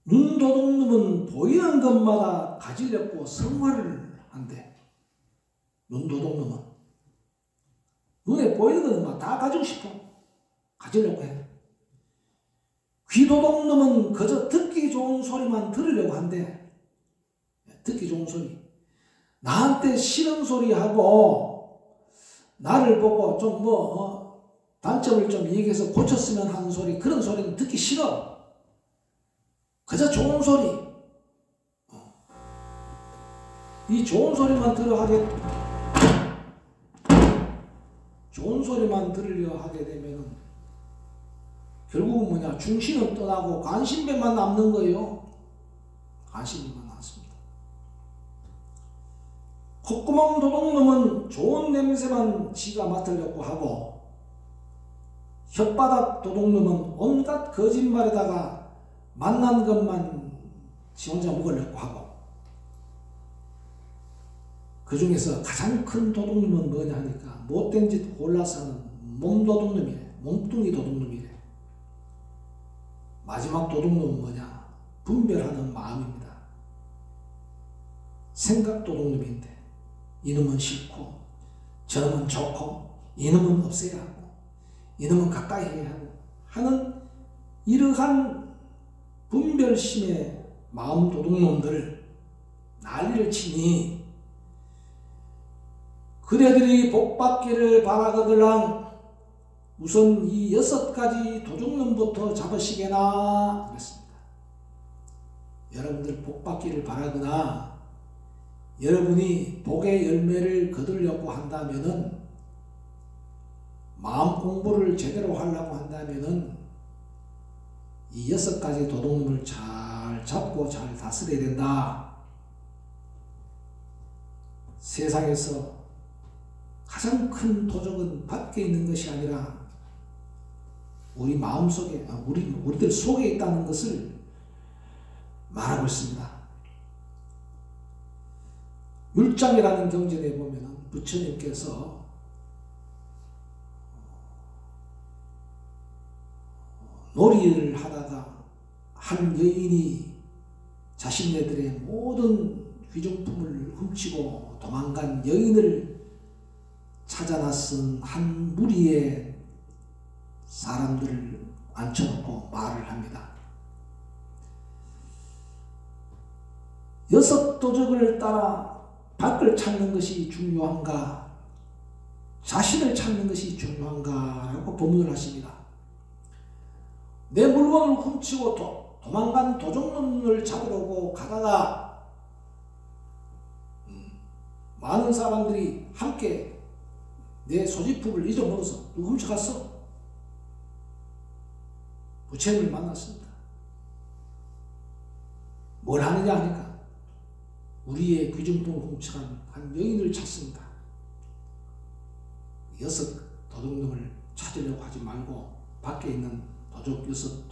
눈도둑놈은 보이는 것마다 가지려고 성화를 한대. 눈도둑놈은 눈에 보이는 것만 다 가지고 싶어. 가지려고 해. 귀도둑놈은 그저 듣기 좋은 소리만 들으려고 한대. 듣기 좋은 소리. 나한테 싫은 소리하고 나를 보고 좀 단점을 좀 얘기해서 고쳤으면 하는 소리, 그런 소리는 듣기 싫어. 그저 좋은 소리. 이 좋은 소리만 들으려 하게 되면은 결국은 뭐냐? 중심은 떠나고 관심배만 남는 거예요. 관심배만 남습니다. 콧구멍 도둑놈은 좋은 냄새만 지가 맡으려고 하고, 혓바닥 도둑놈은 온갖 거짓말에다가 만난 것만 지 혼자 먹으려고 하고, 그 중에서 가장 큰 도둑놈은 뭐냐 하니까 못된 짓 골라서 하는 몸도둑놈이래. 몸뚱이 도둑놈이래. 마지막 도둑놈은 뭐냐? 분별하는 마음입니다. 생각 도둑놈인데 이놈은 싫고 저놈은 좋고 이놈은 없애야 하고 이놈은 가까이 해야 하고 하는 이러한 분별심의 마음 도둑놈들을 난리를 치니 그대들이 복받기를 바라거들랑 우선 이 6가지 도둑놈부터 잡으시게나 그랬습니다. 여러분들 복받기를 바라거나 여러분이 복의 열매를 거두려고 한다면은, 마음 공부를 제대로 하려고 한다면은 이 6가지 도둑놈을 잘 잡고 잘 다스려야 된다. 세상에서 가장 큰 도적은 밖에 있는 것이 아니라 우리 마음속에, 우리들 속에 있다는 것을 말하고 있습니다. 율장이라는 경전에 보면 부처님께서 놀이를 하다가 한 여인이 자신네들의 모든 귀중품을 훔치고 도망간 여인을 찾아 나선 한 무리의 사람들을 앉혀놓고 말을 합니다. 6 도적을 따라 밖을 찾는 것이 중요한가, 자신을 찾는 것이 중요한가 라고 법문을 하십니다. 내 물건을 훔치고 도망간 도둑놈을 잡으려고 가다가 많은 사람들이 함께 내 소지품을 잊어먹어서 누구 훔쳐갔어? 부처님을 만났습니다. 뭘 하느냐 하니까 우리의 귀중품을 훔쳐간 한 여인을 찾습니다. 6 도둑놈을 찾으려고 하지 말고 밖에 있는 도적 6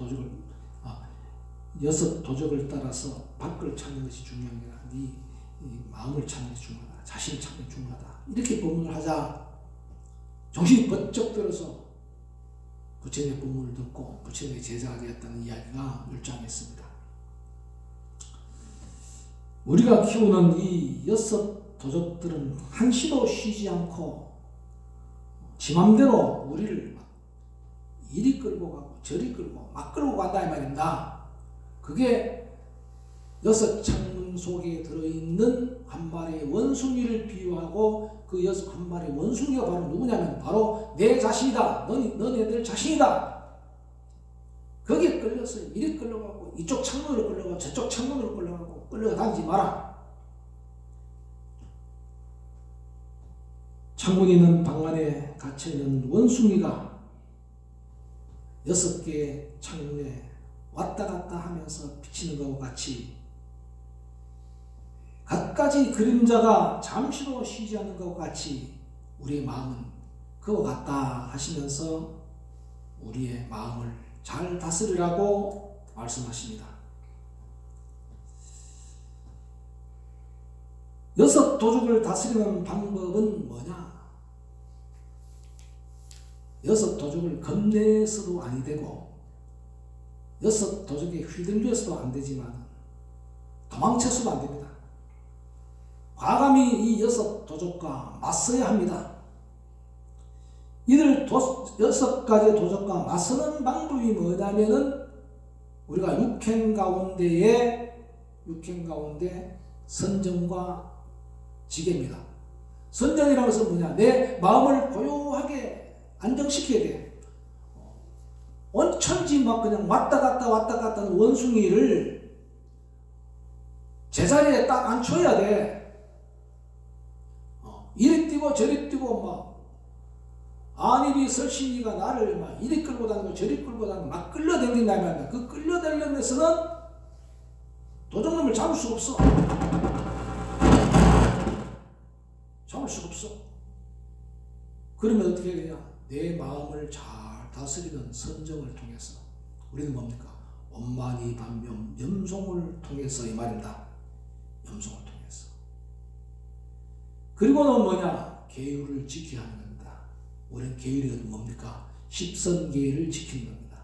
도적을 따라서 밖을 찾는 것이 중요한 게 아니라 네 마음을 찾는 것이 중요하다. 자신을 찾는 것이 중요하다. 이렇게 법문을 하자 정신이 번쩍 들어서 부처님의 법문을 듣고 부처님의 제자가 되었다는 이야기가 율장에 있습니다. 우리가 키우는 이 6 도적들은 한시도 쉬지 않고 지 맘대로 우리를 이리 끌고 가고 저리 끌고 막 끌고 간다 이 말입니다. 그게 6 창문 속에 들어있는 한 마리의 원숭이를 비유하고 그 6 마리의 원숭이가 바로 누구냐면 바로 내 자신이다. 너네들 자신이다. 거기에 끌려서 이리 끌려가고 이쪽 창문으로 끌려가고 저쪽 창문으로 끌려가고 끌려다니지 마라. 창문이 있는 방 안에 갇혀있는 원숭이가 6개의 창문에 왔다 갔다 하면서 비치는 것과 같이 갖가지 그림자가 잠시도 쉬지 않는 것과 같이 우리의 마음은 그와 같다 하시면서 우리의 마음을 잘 다스리라고 말씀하십니다. 6 도적을 다스리는 방법은 뭐냐? 6 도적을 겁내서도 아니 되고 6 도적에 휘둘려서도 안 되지만 도망쳐서도 안 됩니다. 과감히 이 6 도적과 맞서야 합니다. 이들 6가지 도적과 맞서는 방법이 뭐냐면은 우리가 육행 가운데 선정과 지계입니다. 선정이라는 것은 뭐냐? 내 마음을 고요하게 안정시켜야 돼. 온천지 막 그냥 왔다 갔다 하는 원숭이를 제자리에 딱 앉혀야 돼. 이리 뛰고 저리 뛰고 막 안일이 설신이가 나를 막 이리 끌고 다니고 저리 끌고 다니고 막 끌려다닌다면 그 끌려다니는 데서는 도둑놈을 잡을 수가 없어. 잡을 수가 없어. 그러면 어떻게 해야 되냐? 내 마음을 잘 다스리는 선정을 통해서 우리는 뭡니까? 원만히 반면 염송을 통해서 이 말입니다. 염송을 통해서. 그리고는 뭐냐? 계율을 지켜야 하는 겁니다. 우리는 계율이 뭡니까? 십선계를 지키는 겁니다.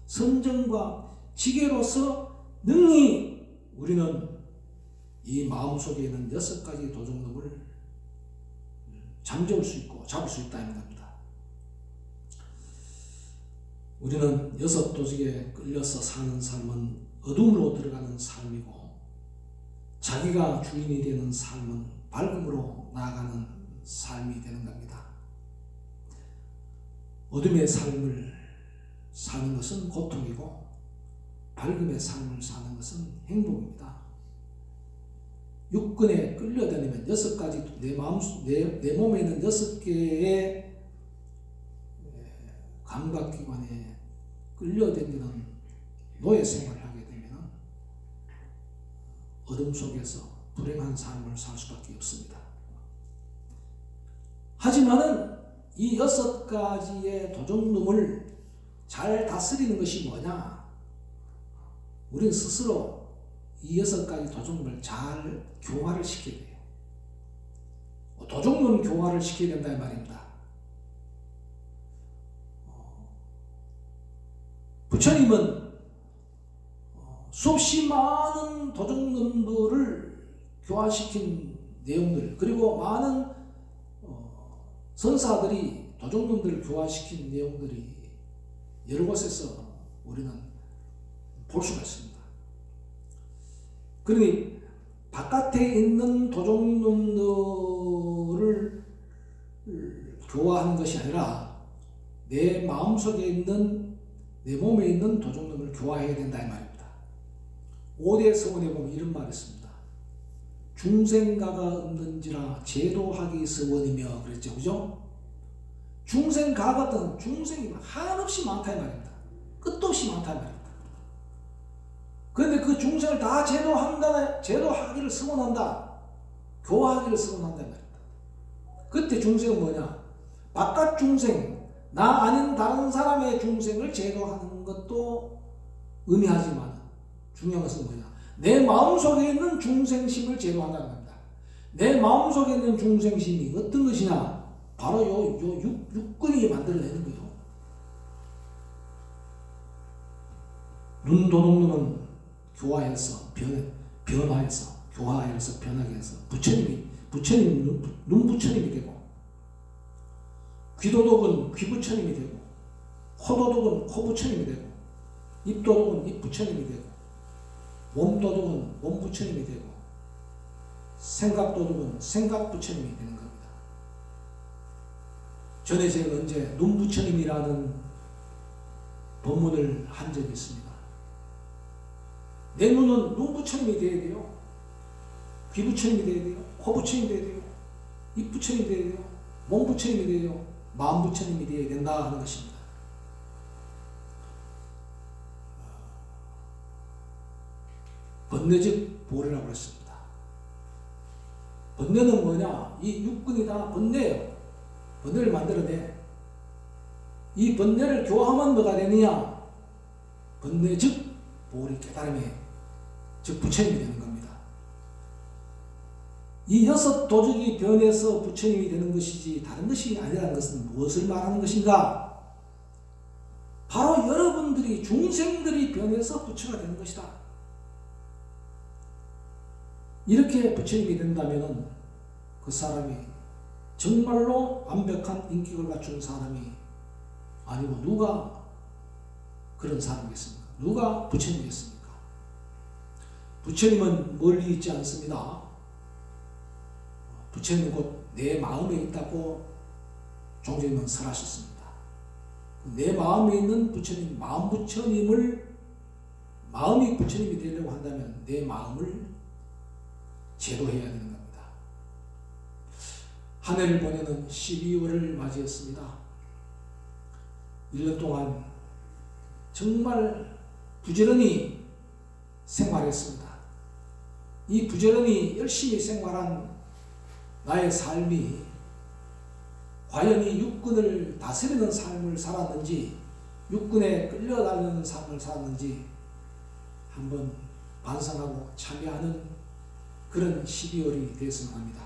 선정과 지계로서 능히 우리는 이 마음속에 있는 6가지 도둑놈을 잠재울 수 있고 잡을 수 있다는 겁니다. 우리는 6 도적에 끌려서 사는 삶은 어둠으로 들어가는 삶이고 자기가 주인이 되는 삶은 밝음으로 나아가는 삶이 되는 겁니다. 어둠의 삶을 사는 것은 고통이고 밝음의 삶을 사는 것은 행복입니다. 육근에 끌려다니면 6가지 내 몸에 있는 6개의 감각기관에 끌려다니는 노예 생활을 하게 되면 어둠 속에서 불행한 삶을 살 수밖에 없습니다. 하지만은 이 6가지의 도둑놈을 잘 다스리는 것이 뭐냐? 우리는 스스로 이 6가지 도둑놈을 잘 교화를 시켜야 돼요. 도둑놈 교화를 시켜야 된다 이 말입니다. 부처님은 수없이 많은 도둑놈들을 교화시킨 내용들, 그리고 많은 선사들이 도둑놈들을 교화시킨 내용들이 여러 곳에서 우리는 볼 수가 있습니다. 그러니 바깥에 있는 도둑놈들을 교화하는 것이 아니라 내 마음속에 있는, 내 몸에 있는 도둑놈을 교화해야 된다 이 말입니다. 5대 서원에 보면 이런 말이 있습니다. 중생가가 없는지라 제도하기 서원이며 그랬죠. 그죠? 중생가가 없던 중생이 한없이 많다 이 말입니다. 끝도 없이 많다 이 말입니다. 그런데 그 중생을 다 제도하기를 서원한다. 교화하기를 서원한다 이 말입니다. 그때 중생은 뭐냐? 바깥 중생, 나 아닌 다른 사람의 중생을 제도하는 것도 의미하지만 중요한 것은 뭐냐? 내 마음속에 있는 중생심을 제도한다는 겁니다. 내 마음속에 있는 중생심이 어떤 것이냐? 바로 육근이 만들어내는 거예요. 눈 도둑놈은 교화해서 변화해서 교화해서 변하게 해서 부처님 눈 부처님이 되고, 귀도둑은 귀 부처님이 되고, 코도둑은 코 부처님이 되고, 입도둑은 입 부처님이 되고, 몸도둑은 몸 부처님이 되고, 생각도둑은 생각 부처님이 되는 겁니다. 전에 제가 언제 눈 부처님이라는 법문을 한 적이 있습니다. 내 눈은 눈 부처님이 되어야 돼요. 귀 부처님이 되어야 돼요. 코 부처님이 되어야 돼요. 입 부처님이 되어야 돼요. 몸 부처님이 되어야 돼요. 마음 부처님이 되어야 된다 하는 것입니다. 번뇌즉 보리라고 했습니다. 번뇌는 뭐냐? 이 육근이 다 번뇌예요. 번뇌를 만들어내. 이 번뇌를 교화하면 뭐가 되느냐? 번뇌즉 보리, 깨달음이 즉 부처님이 되는 겁니다. 이 6 도둑이 변해서 부처님이 되는 것이지 다른 것이 아니라는 것은 무엇을 말하는 것인가? 바로 여러분들이 중생들이 변해서 부처가 되는 것이다. 이렇게 부처님이 된다면 그 사람이 정말로 완벽한 인격을 갖춘 사람이 아니고 누가 그런 사람이겠습니까? 누가 부처님이겠습니까? 부처님은 멀리 있지 않습니다. 부처님은 곧 내 마음에 있다고 종제님은 설하셨습니다. 내 마음에 있는 부처님, 마음 부처님을, 마음이 부처님이 되려고 한다면 내 마음을 제도해야 되는 겁니다. 한 해를 보내는 12월을 맞이했습니다. 1년 동안 정말 부지런히 생활했습니다. 이 부지런히 열심히 생활한 나의 삶이 과연 이 육근을 다스리는 삶을 살았는지, 육근에 끌려다니는 삶을 살았는지 한번 반성하고 참여하는 그런 12월이 되었으면 합니다.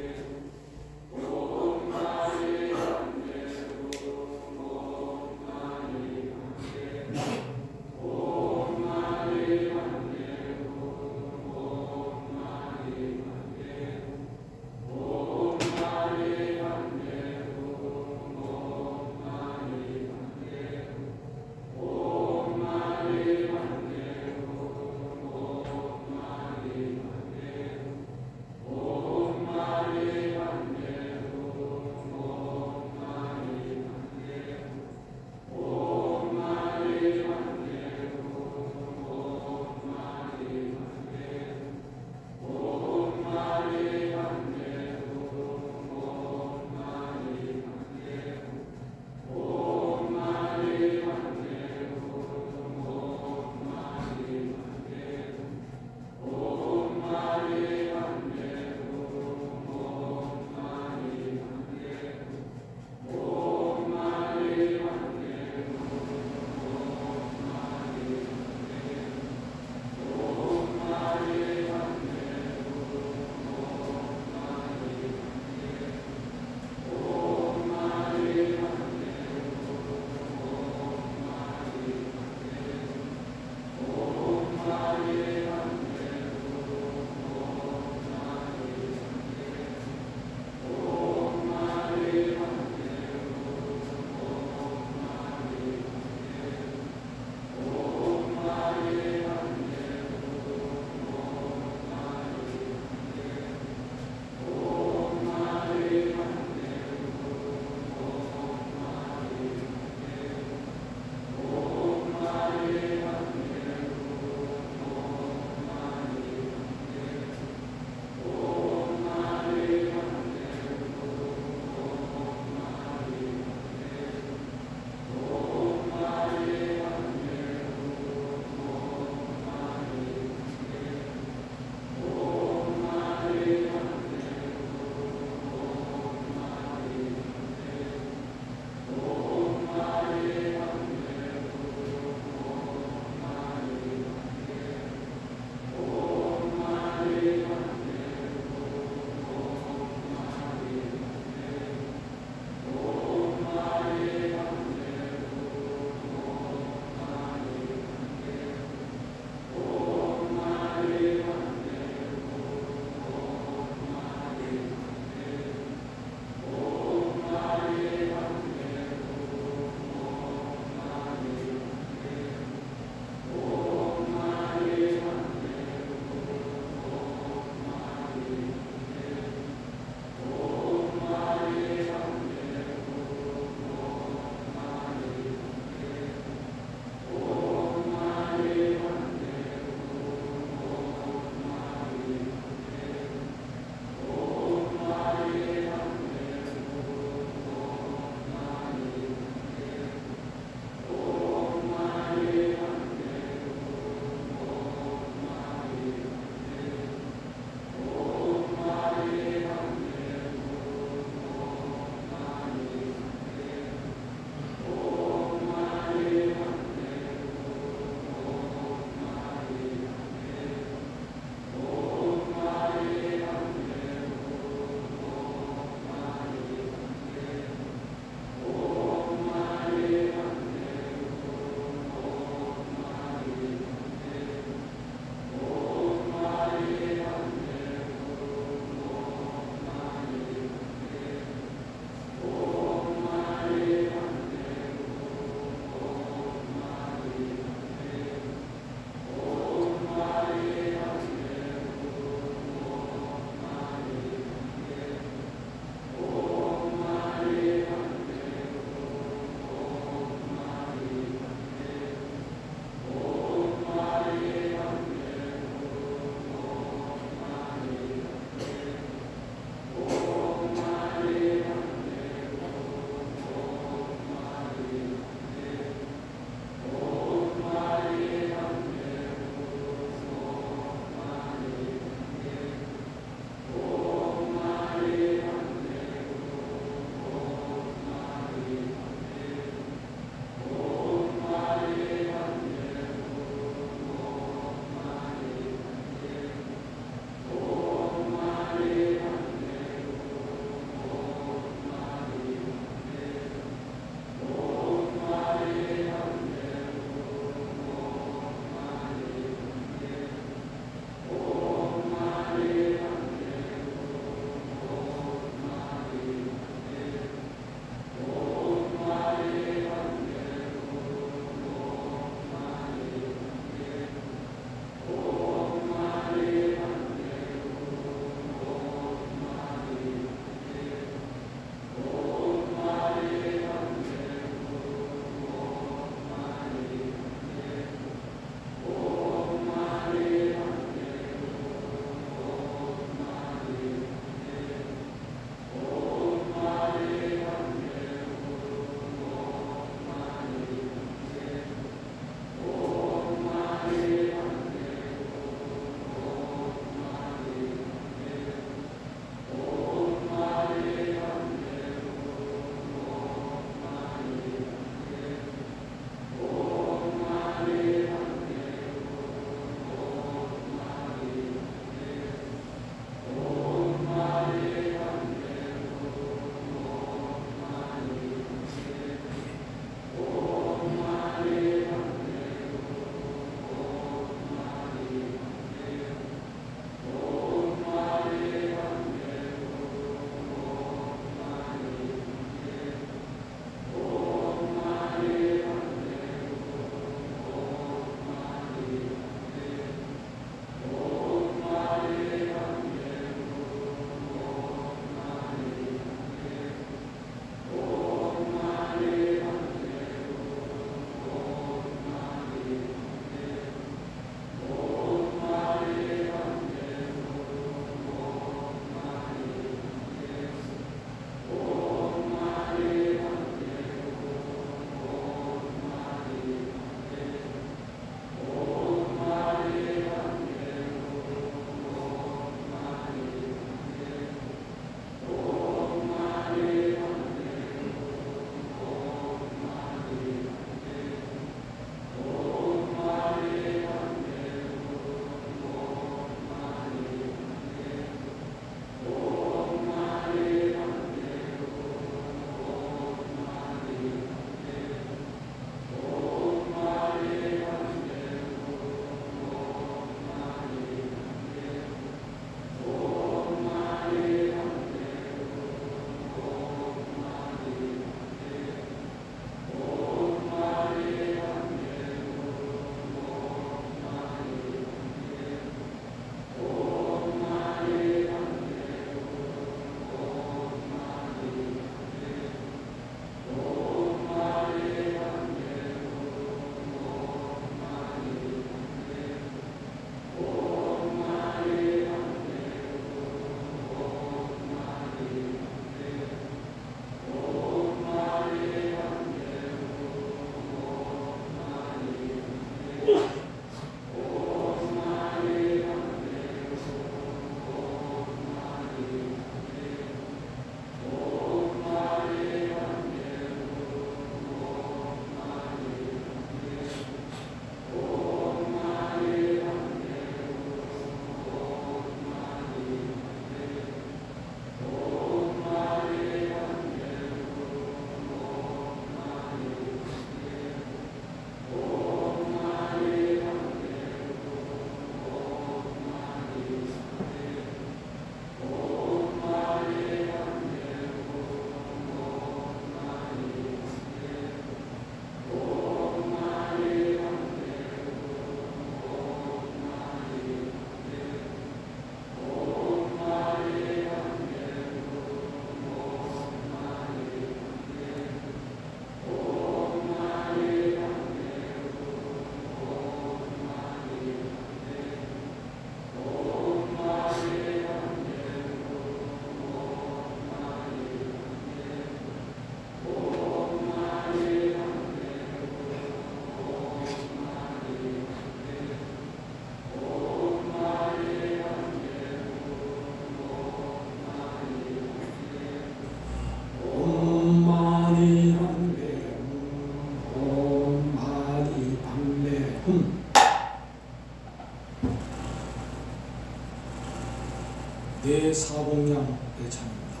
내 사공양 애창입니다.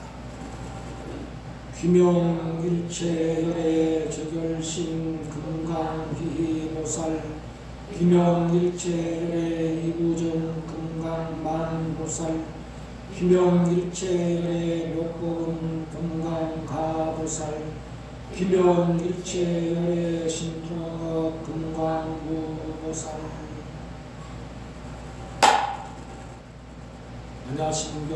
귀명일체열의 적열신 금강희모살 귀명일체열의 이구정 금강만보살 귀명일체열의 묘법은 금강가보살 귀명일체열의 신통업 금강무보살 안야신경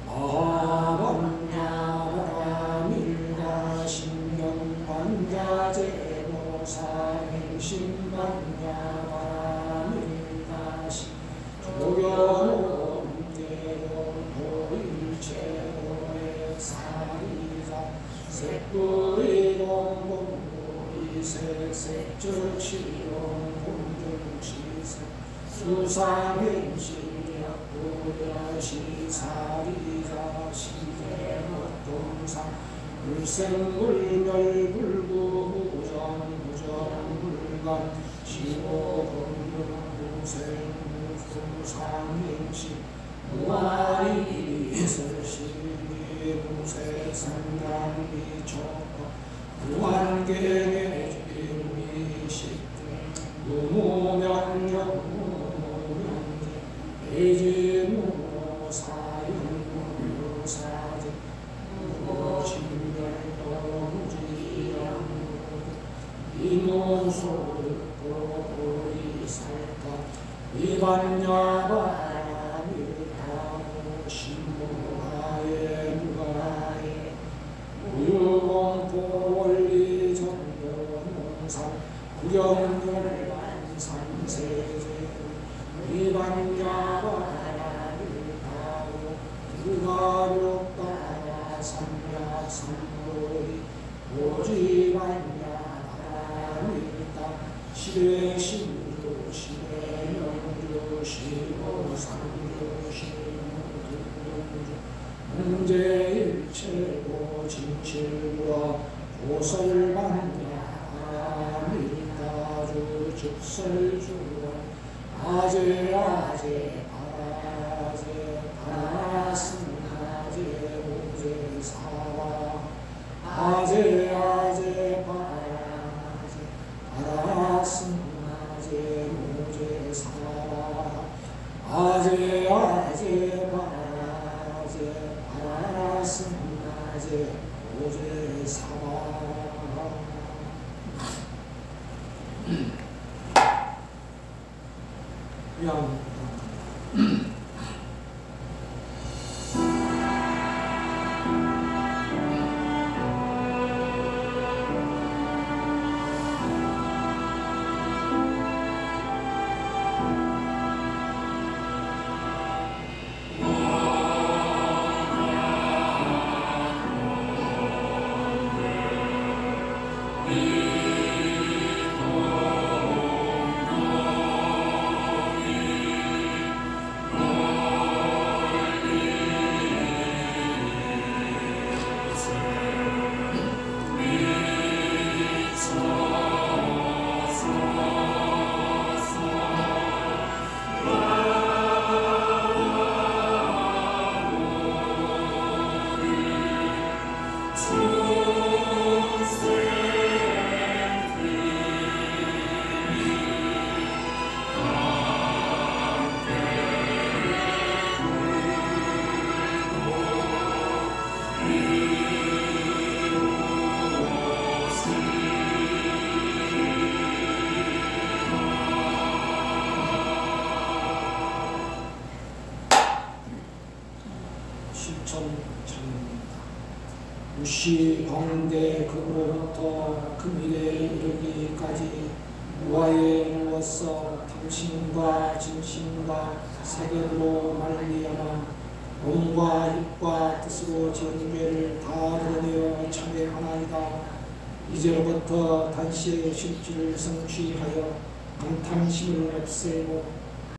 마하반야바라밀가 신경반야제모사행신반야바라밀가시 조견오음계도일체오의 사리자 색불이동공이색색절치용공중시색 수상행시약부야시사리자 시대목동상 물생물멸불구부정부정불간 시고공중무생무수상행시 무아리설시무세상당미초법 무한경의 주미식 무무명령무명제 애지무사용무사제 무진멸도무지양 이노소보리살까 이반야바라밀하고 신무하에 무가에 무유공포원리전도농산 구경열반삼세제 이반야바라밀하고 무가욕다라 삼야삼보리 오지반야바라밀다 시대신주 시대명주 시고상주 시무등주 문제일체고 진칠구라 고설반야바라밀다주 즉설주라 아제아제 바라제 바라승아제 오제사라 아제아제 바라제 바라승아제 오제사라 아제아제 바라제 바라승아제 오제사라 그냥 무시광대 그로부터 금일에 이르기까지 무아에 누워서 당신과 진심과 세계로 말미암아 몸과 입과 뜻으로 지은 죄를 다 드러내어 참회하나이다. 이제로부터 단시의 실질을 성취하여 방탕심을 없애고